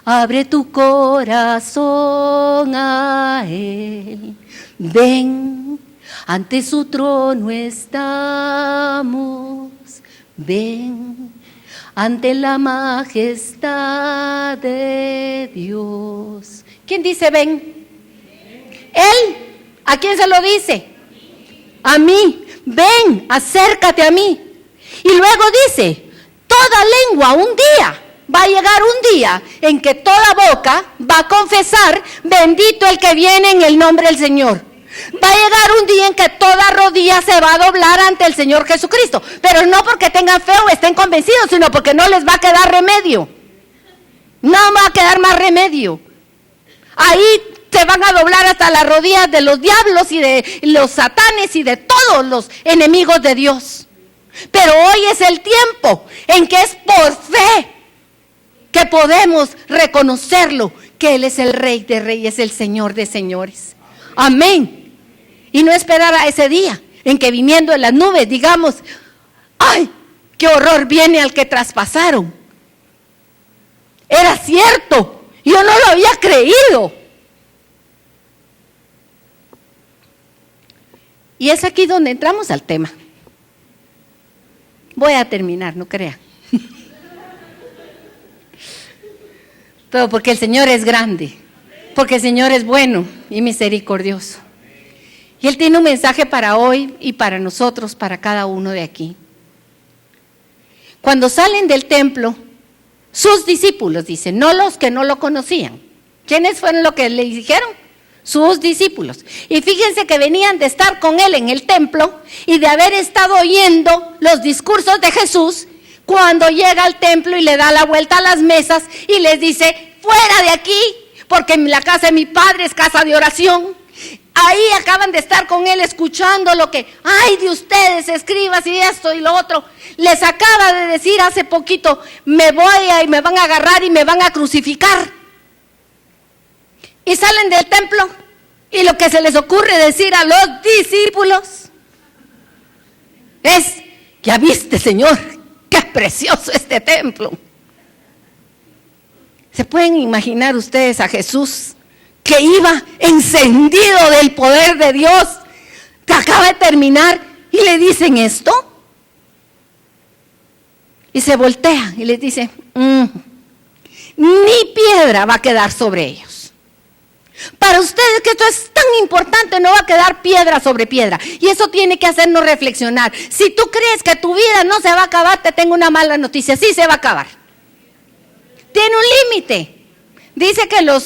[SPEAKER 1] abre tu corazón a Él, ven, ante su trono estamos, ven, ante la majestad de Dios. ¿Quién dice ven? Él. ¿A quién se lo dice? A mí. Ven, acércate a mí. Y luego dice: toda lengua un día, va a llegar un día en que toda boca va a confesar: bendito el que viene en el nombre del Señor. Va a llegar un día en que toda rodilla se va a doblar ante el Señor Jesucristo, pero no porque tengan fe o estén convencidos, sino porque no les va a quedar remedio. No va a quedar más remedio. Ahí se van a doblar hasta las rodillas de los diablos y de los satanes y de todos los enemigos de Dios. Pero hoy es el tiempo en que es por fe que podemos reconocerlo, que Él es el Rey de Reyes, el Señor de Señores. Amén. Y no esperar a ese día en que viniendo en las nubes digamos, ¡ay, qué horror viene al que traspasaron! Era cierto, yo no lo había creído. Y es aquí donde entramos al tema. Voy a terminar, no crean. Pero porque el Señor es grande, porque el Señor es bueno y misericordioso. Y Él tiene un mensaje para hoy y para nosotros, para cada uno de aquí. Cuando salen del templo, sus discípulos, dicen, no los que no lo conocían. ¿Quiénes fueron los que le dijeron? Sus discípulos. Y fíjense que venían de estar con Él en el templo y de haber estado oyendo los discursos de Jesús, cuando llega al templo y le da la vuelta a las mesas y les dice, fuera de aquí, porque la casa de mi padre es casa de oración. Ahí acaban de estar con Él escuchando lo que, ay de ustedes, escribas y esto y lo otro. Les acaba de decir hace poquito, me van a agarrar y me van a crucificar. Y salen del templo y lo que se les ocurre decir a los discípulos es, ya viste, Señor, qué precioso este templo. ¿Se pueden imaginar ustedes a Jesús que iba encendido del poder de Dios, que acaba de terminar y le dicen esto? Y se voltea y les dice, ni piedra va a quedar sobre ellos. Para ustedes que esto es tan importante, no va a quedar piedra sobre piedra. Y eso tiene que hacernos reflexionar. Si tú crees que tu vida no se va a acabar, te tengo una mala noticia, sí se va a acabar. Tiene un límite. Dice que los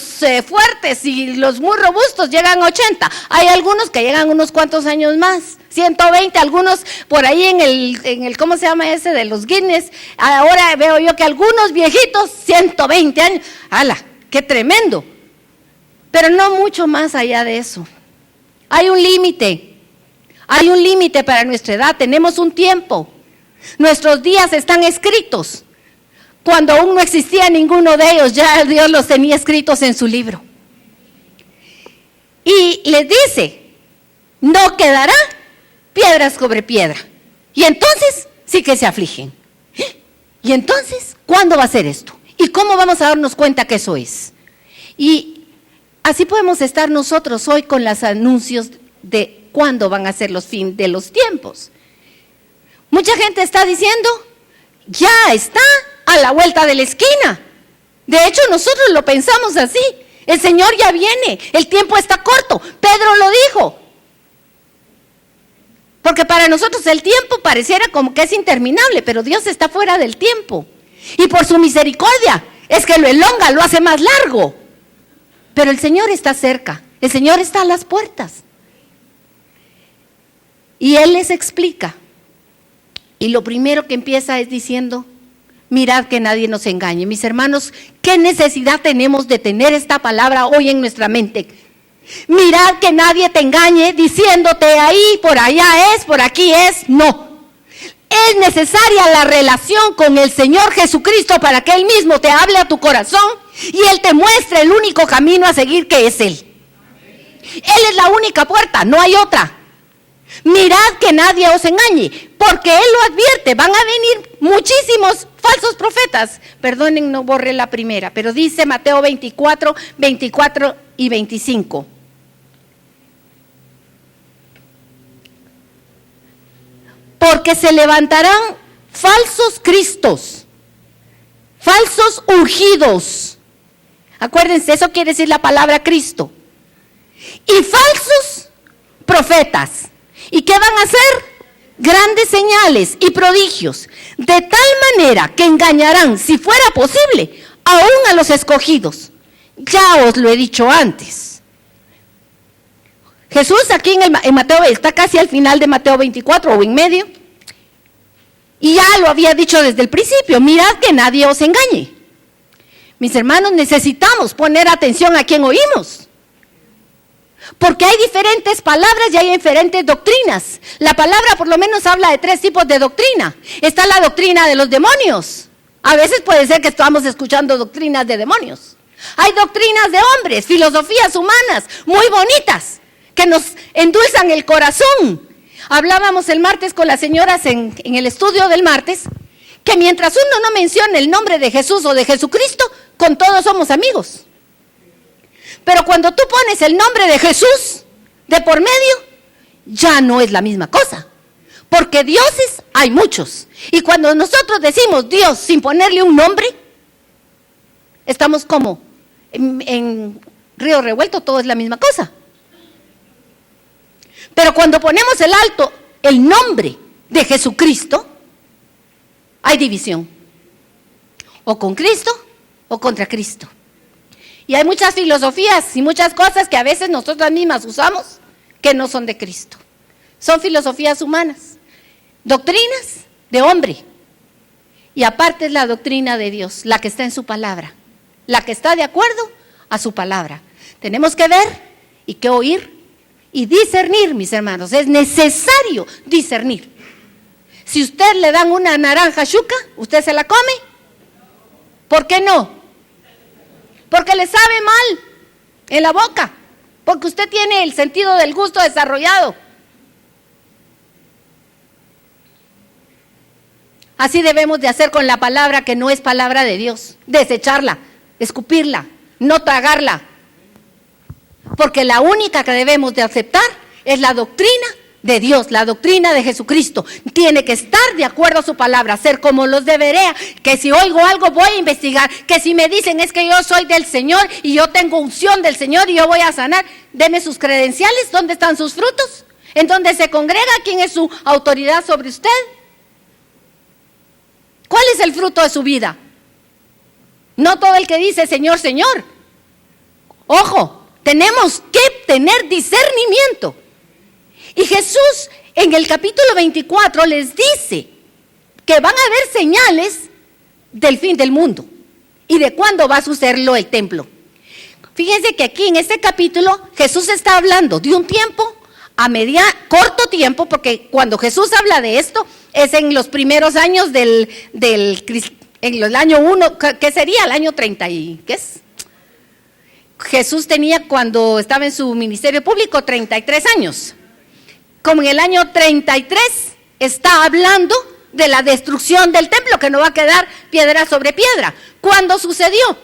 [SPEAKER 1] fuertes y los muy robustos llegan a 80. Hay algunos que llegan unos cuantos años más, 120, algunos por ahí en el ¿cómo se llama ese de los Guinness? Ahora veo yo que algunos viejitos, 120 años. ¡Hala! ¡Qué tremendo! Pero no mucho más allá de eso. Hay un límite. Hay un límite para nuestra edad. Tenemos un tiempo. Nuestros días están escritos. Cuando aún no existía ninguno de ellos, ya Dios los tenía escritos en su libro. Y les dice, no quedará piedra sobre piedra. Y entonces sí que se afligen. Y entonces, ¿cuándo va a ser esto? ¿Y cómo vamos a darnos cuenta que eso es? Y así podemos estar nosotros hoy con los anuncios de cuándo van a ser los fines de los tiempos. Mucha gente está diciendo, ya está a la vuelta de la esquina. De hecho, nosotros lo pensamos así. El Señor ya viene, el tiempo está corto. Pedro lo dijo. Porque para nosotros el tiempo pareciera como que es interminable, pero Dios está fuera del tiempo. Y por su misericordia es que lo elonga, lo hace más largo. Pero el Señor está cerca, el Señor está a las puertas. Y Él les explica. Y lo primero que empieza es diciendo, mirad que nadie nos engañe. Mis hermanos, ¿qué necesidad tenemos de tener esta palabra hoy en nuestra mente? Mirad que nadie te engañe diciéndote ahí, por allá es, por aquí es. No. Es necesaria la relación con el Señor Jesucristo para que Él mismo te hable a tu corazón y Él te muestre el único camino a seguir, que es Él. Él es la única puerta, no hay otra. Mirad que nadie os engañe, porque Él lo advierte, van a venir muchísimos falsos profetas. Perdonen, no borré la primera, pero dice Mateo 24, 24 y 25. Porque se levantarán falsos cristos, falsos ungidos. Acuérdense, eso quiere decir la palabra Cristo. Y falsos profetas. ¿Y qué van a hacer? Grandes señales y prodigios, de tal manera que engañarán, si fuera posible, aún a los escogidos. Ya os lo he dicho antes. Jesús aquí en Mateo, está casi al final de Mateo 24 o en medio, y ya lo había dicho desde el principio, mirad que nadie os engañe. Mis hermanos, necesitamos poner atención a quien oímos. Porque hay diferentes palabras y hay diferentes doctrinas. La palabra por lo menos habla de 3 tipos de doctrina. Está la doctrina de los demonios. A veces puede ser que estamos escuchando doctrinas de demonios. Hay doctrinas de hombres, filosofías humanas, muy bonitas, que nos endulzan el corazón. Hablábamos el martes con las señoras en el estudio del martes, que mientras uno no mencione el nombre de Jesús o de Jesucristo, con todos somos amigos. Pero cuando tú pones el nombre de Jesús de por medio, ya no es la misma cosa. Porque dioses hay muchos. Y cuando nosotros decimos Dios sin ponerle un nombre, estamos como en río revuelto, todo es la misma cosa. Pero cuando ponemos el nombre de Jesucristo, hay división. O con Cristo o contra Cristo. Y hay muchas filosofías y muchas cosas que a veces nosotras mismas usamos que no son de Cristo. Son filosofías humanas, doctrinas de hombre. Y aparte es la doctrina de Dios, la que está en su palabra, la que está de acuerdo a su palabra. Tenemos que ver y que oír y discernir, mis hermanos. Es necesario discernir. Si usted le dan una naranja chuca, ¿usted se la come? ¿Por qué no? Porque le sabe mal en la boca, porque usted tiene el sentido del gusto desarrollado. Así debemos de hacer con la palabra que no es palabra de Dios, desecharla, escupirla, no tragarla. Porque la única que debemos de aceptar es la doctrina de Dios, la doctrina de Jesucristo. Tiene que estar de acuerdo a su palabra, ser como los de Berea, que si oigo algo voy a investigar, que si me dicen es que yo soy del Señor y yo tengo unción del Señor y yo voy a sanar, deme sus credenciales, ¿dónde están sus frutos? ¿En dónde se congrega? ¿Quién es su autoridad sobre usted? ¿Cuál es el fruto de su vida? No todo el que dice Señor, Señor. Ojo, tenemos que tener discernimiento. Y Jesús en el capítulo 24 les dice que van a haber señales del fin del mundo y de cuándo va a sucederlo el templo. Fíjense que aquí en este capítulo Jesús está hablando de un tiempo corto tiempo, porque cuando Jesús habla de esto es en los primeros años en el año 1, ¿qué sería? El año 30 y ¿qué es? Jesús tenía cuando estaba en su ministerio público 33 años. Como en el año 33 está hablando de la destrucción del templo, que no va a quedar piedra sobre piedra. ¿Cuándo sucedió?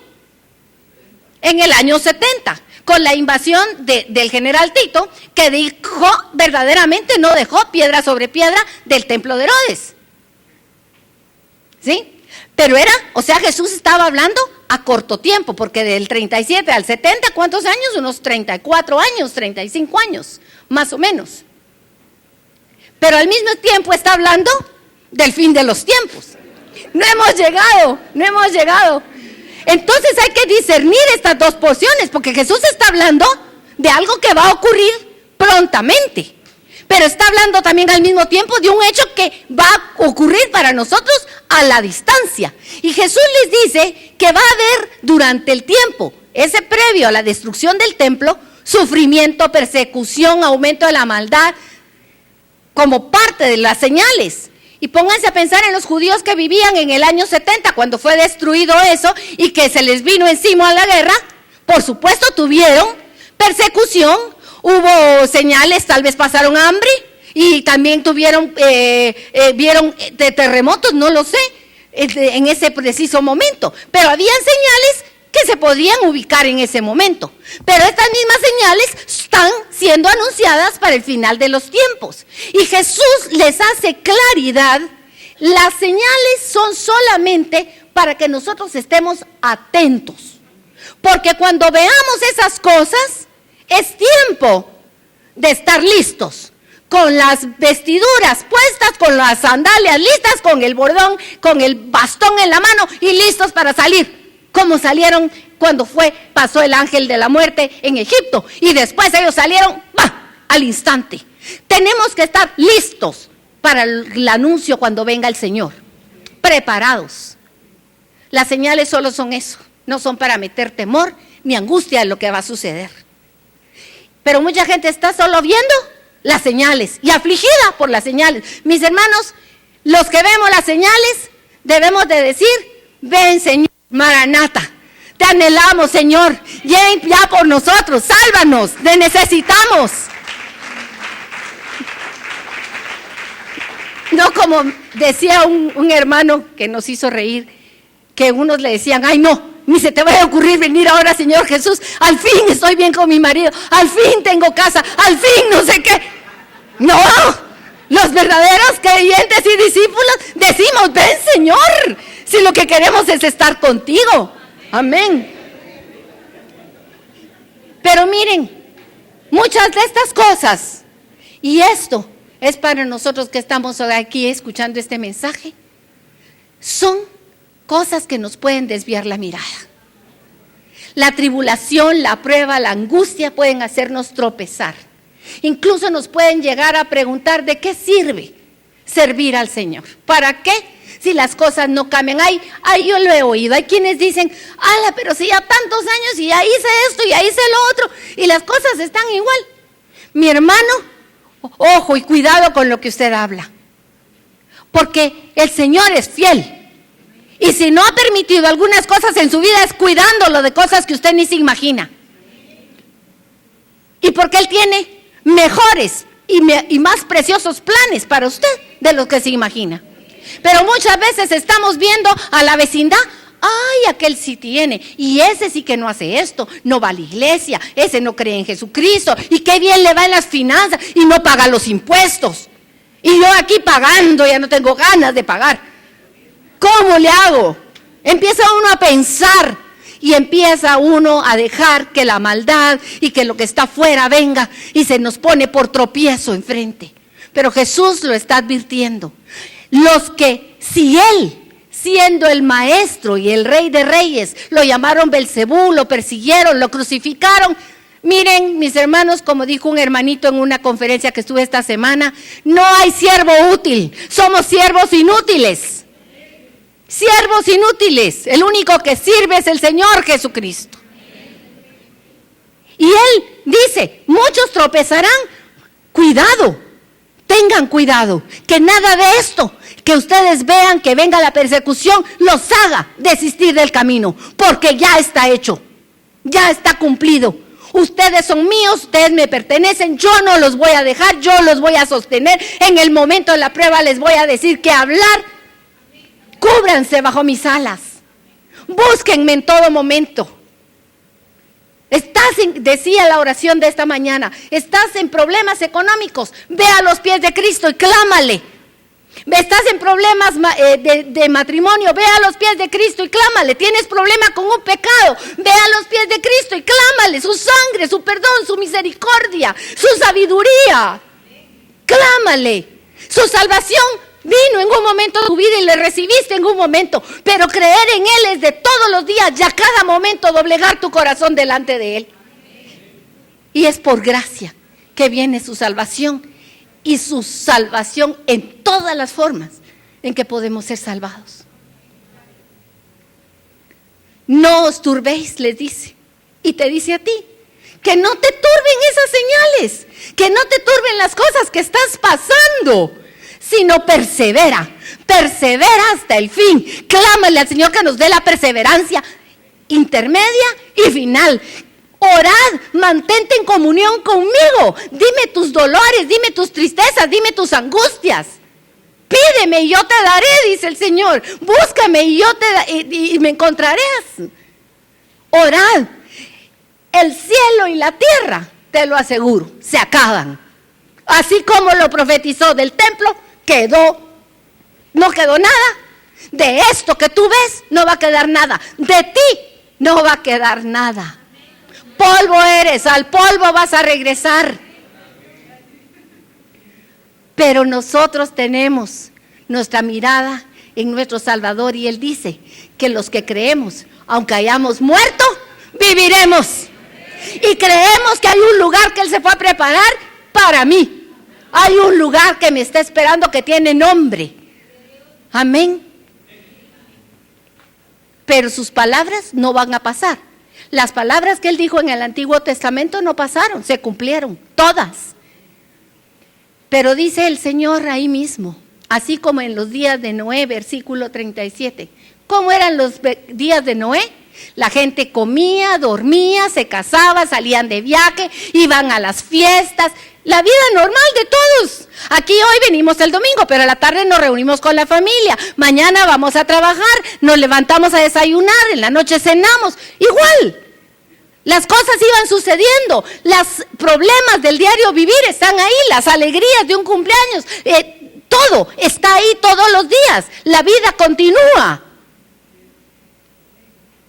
[SPEAKER 1] En el año 70, con la invasión del general Tito, que dijo, verdaderamente no dejó piedra sobre piedra del templo de Herodes. ¿Sí? Pero Jesús estaba hablando a corto tiempo, porque del 37 al 70, ¿cuántos años? Unos 34 años, 35 años, más o menos. Pero al mismo tiempo está hablando del fin de los tiempos. No hemos llegado. Entonces hay que discernir estas dos porciones, porque Jesús está hablando de algo que va a ocurrir prontamente. Pero está hablando también al mismo tiempo de un hecho que va a ocurrir para nosotros a la distancia. Y Jesús les dice que va a haber durante el tiempo, ese previo a la destrucción del templo, sufrimiento, persecución, aumento de la maldad, como parte de las señales. Y pónganse a pensar en los judíos que vivían en el año 70, cuando fue destruido eso y que se les vino encima la guerra. Por supuesto tuvieron persecución, hubo señales, tal vez pasaron hambre y también vieron terremotos, no lo sé, en ese preciso momento. Pero habían señales que se podían ubicar en ese momento. Pero estas mismas señales están siendo anunciadas para el final de los tiempos. Y Jesús les hace claridad, las señales son solamente para que nosotros estemos atentos. Porque cuando veamos esas cosas, es tiempo de estar listos, con las vestiduras puestas, con las sandalias listas, con el bordón, con el bastón en la mano y listos para salir. Como salieron cuando pasó el ángel de la muerte en Egipto, y después ellos salieron al instante. Tenemos que estar listos para el anuncio cuando venga el Señor, preparados. Las señales solo son eso, no son para meter temor ni angustia en lo que va a suceder. Pero mucha gente está solo viendo las señales y afligida por las señales. Mis hermanos, los que vemos las señales, debemos de decir: ven, Señor, Maranata, te anhelamos, Señor, ven ya por nosotros, sálvanos, te necesitamos. No como decía un hermano que nos hizo reír, que unos le decían: ay no, ni se te vaya a ocurrir venir ahora, Señor Jesús, al fin estoy bien con mi marido, al fin tengo casa, al fin no sé qué. No, los verdaderos creyentes y discípulos decimos: ven, Señor, si lo que queremos es estar contigo. Amén. Pero miren, muchas de estas cosas, y esto es para nosotros que estamos aquí escuchando este mensaje, son cosas que nos pueden desviar la mirada. La tribulación, la prueba, la angustia pueden hacernos tropezar. Incluso nos pueden llegar a preguntar: ¿de qué sirve servir al Señor? ¿Para qué? Si las cosas no cambian. Ay, yo lo he oído. Hay quienes dicen: ala, pero si ya tantos años y ya hice esto y ya hice lo otro y las cosas están igual. Mi hermano, ojo y cuidado con lo que usted habla, porque el Señor es fiel. Y si no ha permitido algunas cosas en su vida, es cuidándolo de cosas que usted ni se imagina. Y porque Él tiene mejores y más preciosos planes para usted de los que se imagina. Pero muchas veces estamos viendo a la vecindad: ay, aquel sí tiene, y ese sí que no hace esto, no va a la iglesia, ese no cree en Jesucristo, y qué bien le va en las finanzas, y no paga los impuestos. Y yo aquí pagando, ya no tengo ganas de pagar. ¿Cómo le hago? Empieza uno a pensar y empieza uno a dejar que la maldad y que lo que está afuera venga y se nos pone por tropiezo enfrente. Pero Jesús lo está advirtiendo. Los que, si Él, siendo el maestro y el rey de reyes, lo llamaron Belcebú, lo persiguieron, lo crucificaron. Miren, mis hermanos, como dijo un hermanito en una conferencia que estuve esta semana: no hay siervo útil, somos siervos inútiles. Siervos inútiles, el único que sirve es el Señor Jesucristo. Y Él dice: muchos tropezarán, cuidado, tengan cuidado, que nada de esto, que ustedes vean que venga la persecución, los haga desistir del camino, porque ya está hecho, ya está cumplido. Ustedes son míos, ustedes me pertenecen, yo no los voy a dejar, yo los voy a sostener. En el momento de la prueba les voy a decir que hablar. Cúbranse bajo mis alas. Búsquenme en todo momento. Decía la oración de esta mañana: estás en problemas económicos, ve a los pies de Cristo y clámale. Estás en problemas de matrimonio, ve a los pies de Cristo y clámale. Tienes problema con un pecado, ve a los pies de Cristo y clámale su sangre, su perdón, su misericordia, su sabiduría. Clámale. Su salvación vino en un momento de tu vida y le recibiste en un momento, pero creer en Él es de todos los días, ya cada momento doblegar tu corazón delante de Él. Y es por gracia que viene su salvación, y su salvación en todas las formas en que podemos ser salvados. No os turbéis, les dice, y te dice a ti, que no te turben esas señales, que no te turben las cosas que estás pasando, sino persevera hasta el fin. Clámale al Señor que nos dé la perseverancia intermedia y final. Orad, mantente en comunión conmigo. Dime tus dolores, dime tus tristezas, dime tus angustias. Pídeme y yo te daré, dice el Señor. Búscame y me encontrarás. Orad. El cielo y la tierra, te lo aseguro, se acaban. Así como lo profetizó del templo, no quedó nada. De esto que tú ves, no va a quedar nada. De ti, no va a quedar nada. Polvo eres, al polvo vas a regresar. Pero nosotros tenemos nuestra mirada en nuestro Salvador, y Él dice que los que creemos, aunque hayamos muerto, viviremos. Y creemos que hay un lugar que Él se fue a preparar para mí. Hay un lugar que me está esperando que tiene nombre. Amén. pero sus palabras no van a pasar. Las palabras que él dijo en el Antiguo Testamento no pasaron, se cumplieron, todas. Pero dice el Señor ahí mismo, así como en los días de Noé, versículo 37. ¿Cómo eran los días de Noé? La gente comía, dormía, se casaba, salían de viaje, iban a las fiestas, la vida normal de todos. Aquí hoy venimos el domingo, pero a la tarde nos reunimos con la familia. Mañana vamos a trabajar, nos levantamos a desayunar, en la noche cenamos. Igual, las cosas iban sucediendo, los problemas del diario vivir están ahí, las alegrías de un cumpleaños, todo está ahí todos los días, la vida continúa.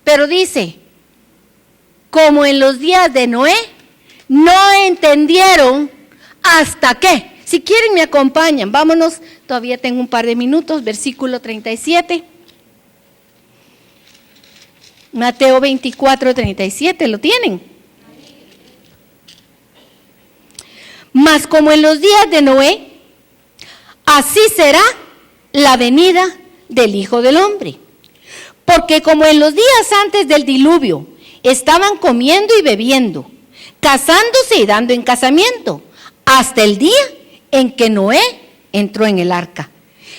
[SPEAKER 1] Pero dice, como en los días de Noé, no entendieron hasta qué. Si quieren me acompañan, vámonos, todavía tengo un par de minutos, versículo 37. Mateo 24, 37, ¿lo tienen? Mas como en los días de Noé, así será la venida del Hijo del Hombre. Porque como en los días antes del diluvio, estaban comiendo y bebiendo, casándose y dando en casamiento, hasta el día en que Noé entró en el arca.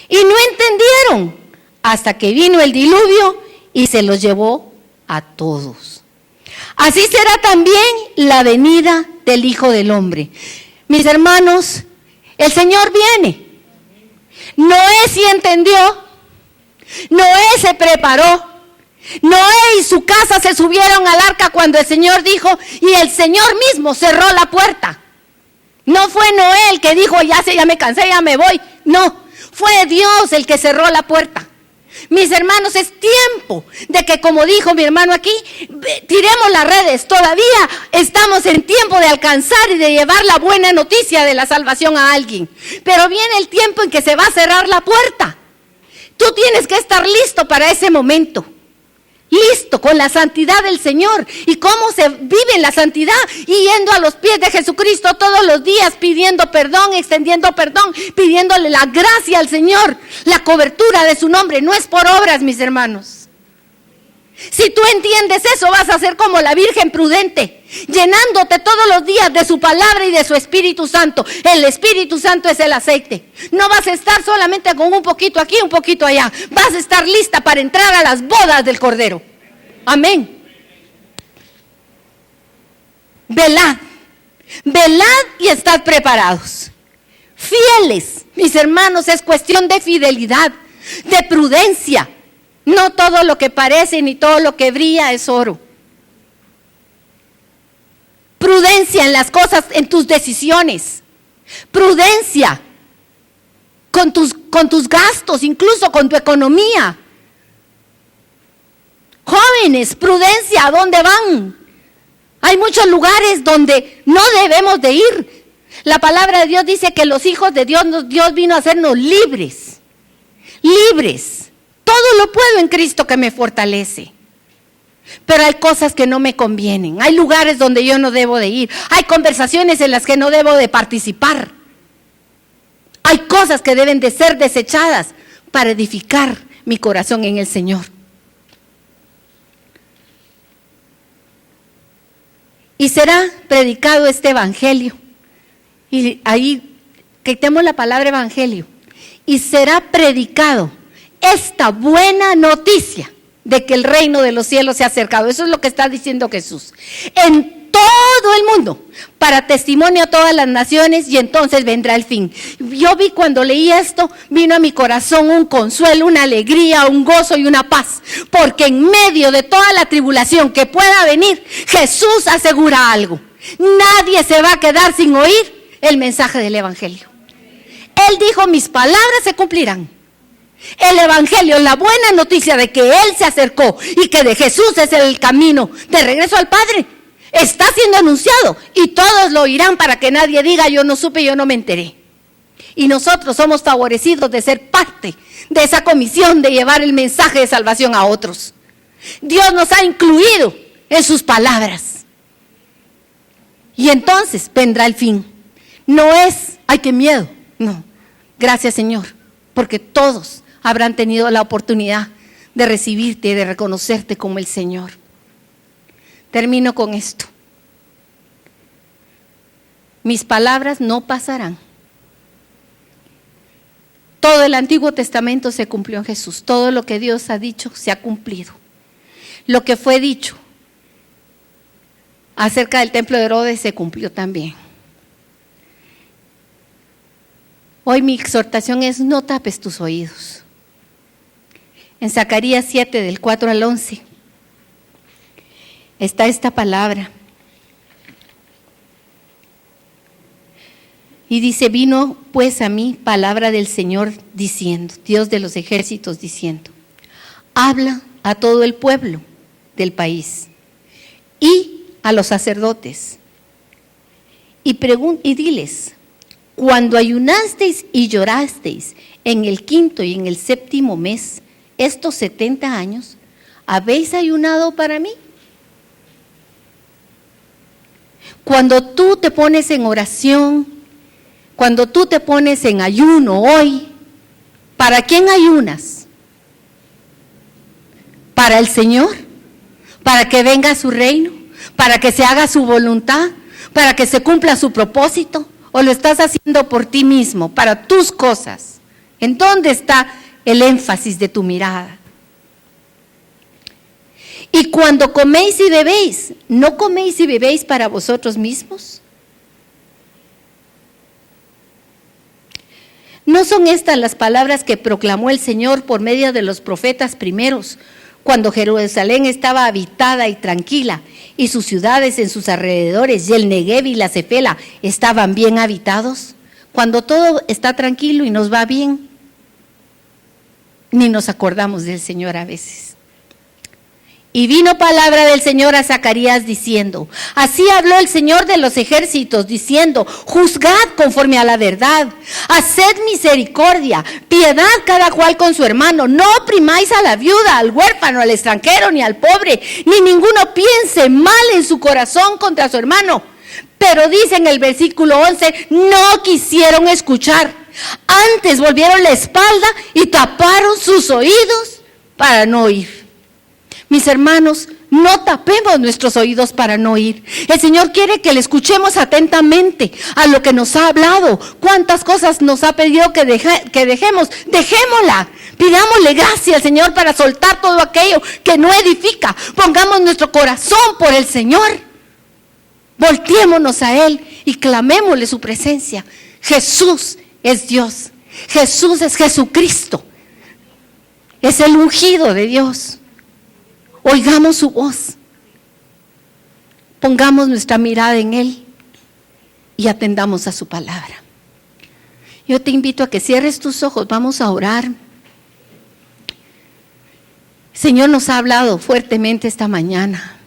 [SPEAKER 1] Y no entendieron hasta que vino el diluvio y se los llevó a todos. Así será también la venida del Hijo del Hombre. Mis hermanos, el Señor viene. Noé sí entendió. Noé se preparó. Noé y su casa se subieron al arca cuando el Señor dijo, y el Señor mismo cerró la puerta. No fue Noé el que dijo, ya me cansé, ya me voy. No, fue Dios el que cerró la puerta. Mis hermanos, es tiempo de que, como dijo mi hermano aquí, tiremos las redes. Todavía estamos en tiempo de alcanzar y de llevar la buena noticia de la salvación a alguien. Pero viene el tiempo en que se va a cerrar la puerta. Tú tienes que estar listo para ese momento. Listo, con la santidad del Señor. ¿Y cómo se vive en la santidad? Y yendo a los pies de Jesucristo todos los días, pidiendo perdón, extendiendo perdón, pidiéndole la gracia al Señor, la cobertura de su nombre. No es por obras, mis hermanos. Si tú entiendes eso, vas a ser como la Virgen prudente, llenándote todos los días de su palabra y de su Espíritu Santo. El Espíritu Santo es el aceite. No vas a estar solamente con un poquito aquí, un poquito allá. Vas a estar lista para entrar a las bodas del Cordero. Amén. Velad, velad y estad preparados. Fieles, mis hermanos, es cuestión de fidelidad, de prudencia. No todo lo que parece ni todo lo que brilla es oro. Prudencia en las cosas, en tus decisiones. Prudencia con tus gastos, incluso con tu economía. Jóvenes, prudencia, ¿a dónde van? Hay muchos lugares donde no debemos de ir. La palabra de Dios dice que los hijos de Dios vino a hacernos libres. Libres. Todo lo puedo en Cristo que me fortalece. Pero hay cosas que no me convienen. Hay lugares donde yo no debo de ir. Hay conversaciones en las que no debo de participar. Hay cosas que deben de ser desechadas para edificar mi corazón en el Señor. Y será predicado este evangelio. Y ahí quitemos la palabra evangelio. Y será predicado esta buena noticia de que el reino de los cielos se ha acercado. Eso es lo que está diciendo Jesús. En todo el mundo, para testimonio a todas las naciones, y entonces vendrá el fin. Yo vi cuando leí esto, vino a mi corazón un consuelo, una alegría, un gozo y una paz. Porque en medio de toda la tribulación que pueda venir, Jesús asegura algo. Nadie se va a quedar sin oír el mensaje del evangelio. Él dijo, mis palabras se cumplirán. El evangelio, la buena noticia de que Él se acercó y que de Jesús es el camino de regreso al Padre, está siendo anunciado y todos lo oirán para que nadie diga yo no supe, yo no me enteré. Y nosotros somos favorecidos de ser parte de esa comisión de llevar el mensaje de salvación a otros. Dios nos ha incluido en sus palabras. Y entonces vendrá el fin. No es, ay, qué miedo. No, gracias Señor, porque todos habrán tenido la oportunidad de recibirte y de reconocerte como el Señor. Termino con esto. Mis palabras no pasarán. Todo el Antiguo Testamento se cumplió en Jesús. Todo lo que Dios ha dicho se ha cumplido. Lo que fue dicho acerca del templo de Herodes se cumplió también. Hoy mi exhortación es: no tapes tus oídos. En Zacarías 7, del 4 al 11, está esta palabra. Y dice: vino pues a mí palabra del Señor diciendo, Dios de los ejércitos diciendo: habla a todo el pueblo del país y a los sacerdotes y diles: cuando ayunasteis y llorasteis en el 5º y en el 7º mes, estos 70 años, ¿habéis ayunado para mí? Cuando tú te pones en oración, cuando tú te pones en ayuno hoy, ¿para quién ayunas? ¿Para el Señor? ¿Para que venga su reino? ¿Para que se haga su voluntad? ¿Para que se cumpla su propósito? ¿O lo estás haciendo por ti mismo, para tus cosas? ¿En dónde está el énfasis de tu mirada? Y cuando coméis y bebéis, ¿no coméis y bebéis para vosotros mismos? ¿No son estas las palabras que proclamó el Señor por medio de los profetas primeros, cuando Jerusalén estaba habitada y tranquila, y sus ciudades en sus alrededores, y el Negev y la Cefela estaban bien habitados? Cuando todo está tranquilo y nos va bien, ni nos acordamos del Señor a veces. Y vino palabra del Señor a Zacarías diciendo: así habló el Señor de los ejércitos, diciendo: juzgad conforme a la verdad, haced misericordia, piedad cada cual con su hermano, no oprimáis a la viuda, al huérfano, al extranjero, ni al pobre, ni ninguno piense mal en su corazón contra su hermano. Pero dice en el versículo 11, no quisieron escuchar, antes volvieron la espalda y taparon sus oídos para no oír. Mis hermanos, no tapemos nuestros oídos para no oír. El Señor quiere que le escuchemos atentamente a lo que nos ha hablado. Cuántas cosas nos ha pedido que dejemos. Dejémosla. Pidámosle gracia al Señor para soltar todo aquello que no edifica. Pongamos nuestro corazón por el Señor. Volteémonos a Él y clamémosle su presencia. Jesús es Dios. Jesús es Jesucristo. Es el ungido de Dios. Oigamos su voz, pongamos nuestra mirada en Él y atendamos a su palabra. Yo te invito a que cierres tus ojos, vamos a orar. El Señor nos ha hablado fuertemente esta mañana.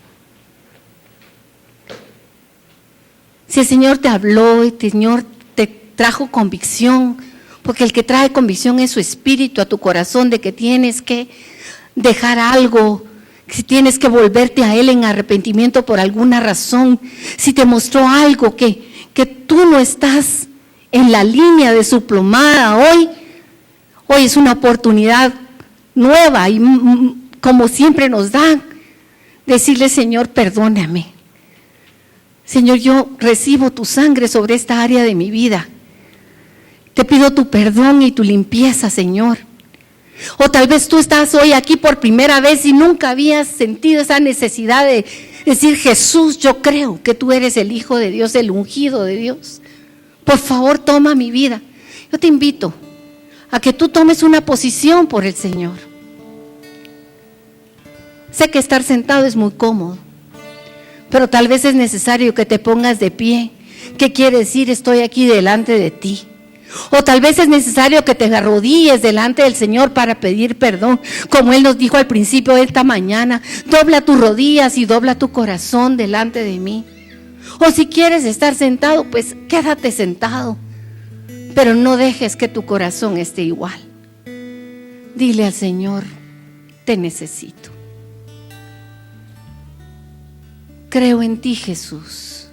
[SPEAKER 1] Si el Señor te habló y el Señor te trajo convicción, porque el que trae convicción es su espíritu a tu corazón de que tienes que dejar algo, si tienes que volverte a Él en arrepentimiento por alguna razón, si te mostró algo que tú no estás en la línea de su plomada, hoy es una oportunidad nueva y como siempre nos dan, decirle: Señor, perdóname. Señor, yo recibo tu sangre sobre esta área de mi vida. Te pido tu perdón y tu limpieza, Señor. O tal vez tú estás hoy aquí por primera vez y nunca habías sentido esa necesidad de decir: Jesús, yo creo que tú eres el Hijo de Dios, el ungido de Dios. Por favor, toma mi vida. Yo te invito a que tú tomes una posición por el Señor. Sé que estar sentado es muy cómodo, pero tal vez es necesario que te pongas de pie. ¿Qué quiere decir? Estoy aquí delante de ti. O tal vez es necesario que te arrodilles delante del Señor para pedir perdón, como Él nos dijo al principio de esta mañana: dobla tus rodillas y dobla tu corazón delante de mí. O si quieres estar sentado, pues quédate sentado, pero no dejes que tu corazón esté igual. Dile al Señor: te necesito. Creo en ti, Jesús.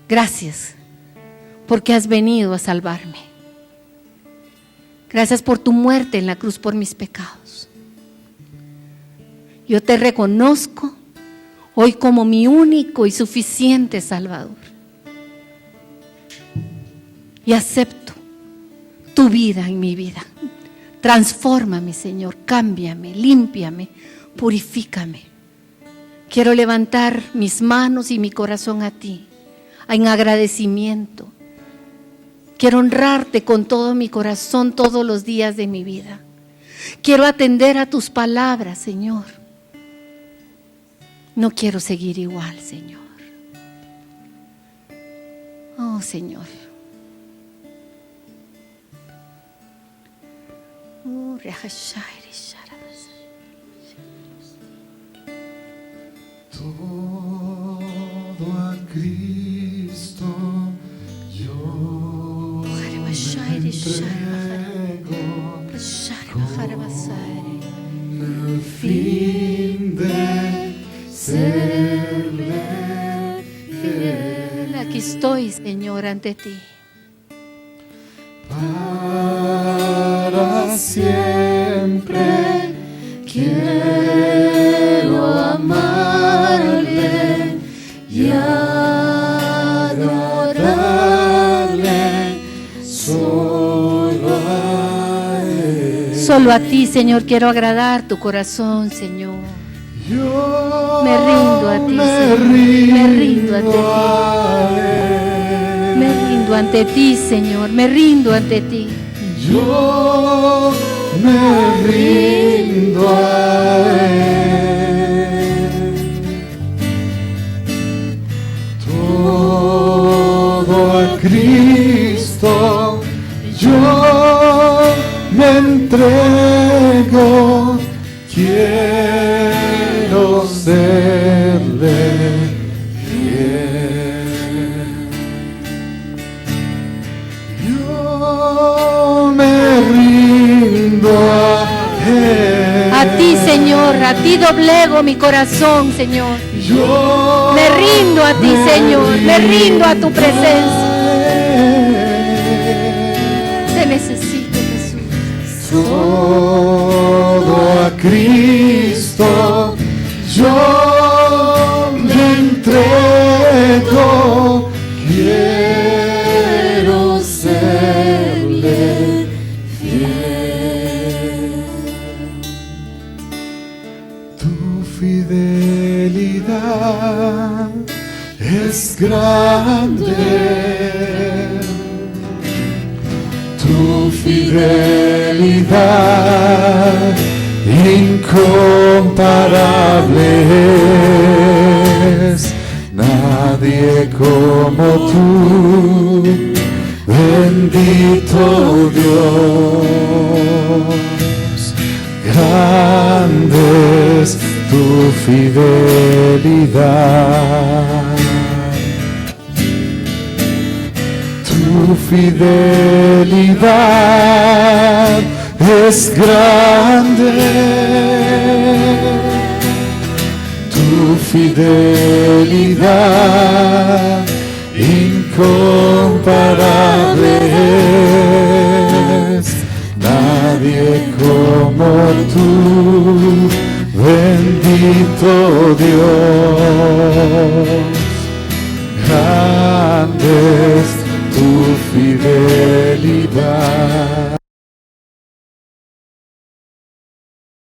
[SPEAKER 1] Gracias porque has venido a salvarme. Gracias por tu muerte en la cruz por mis pecados. Yo te reconozco hoy como mi único y suficiente Salvador. Y acepto tu vida en mi vida. Transfórmame, Señor, cámbiame, límpiame, purifícame. Quiero levantar mis manos y mi corazón a ti, en agradecimiento. Quiero honrarte con todo mi corazón todos los días de mi vida. Quiero atender a tus palabras, Señor. No quiero seguir igual, Señor. Oh, Señor.
[SPEAKER 2] Todo a Cristo yo me entrego con el fin de serle fiel.
[SPEAKER 1] Aquí estoy, Señor, ante ti.
[SPEAKER 2] Para siempre quiero amarle y adorarle solo a Él.
[SPEAKER 1] Solo a ti, Señor, quiero agradar tu corazón, Señor.
[SPEAKER 2] Yo
[SPEAKER 1] Me rindo a ti, Señor. Me rindo ante ti. Me rindo ante ti, Señor. Me rindo ante ti.
[SPEAKER 2] Yo me rindo a Él. Todo a Cristo yo me entrego. Quiero serle fiel. Yo me rindo a Él.
[SPEAKER 1] A ti, Señor, a ti doblego mi corazón, Señor.
[SPEAKER 2] Yo
[SPEAKER 1] Me rindo a ti, Señor. Me rindo a tu presencia. Te necesito, Jesús.
[SPEAKER 2] Todo a Cristo yo me entrego. Quiero serle fiel. Tu fidelidad es grande. Tu fidelidad incomparable es. Nadie como tú, bendito Dios. Grande es tu fidelidad. Tu fidelidad es grande. Tu fidelidad incomparable es. Nadie como tú, bendito Dios. Grande es tu fidelidad.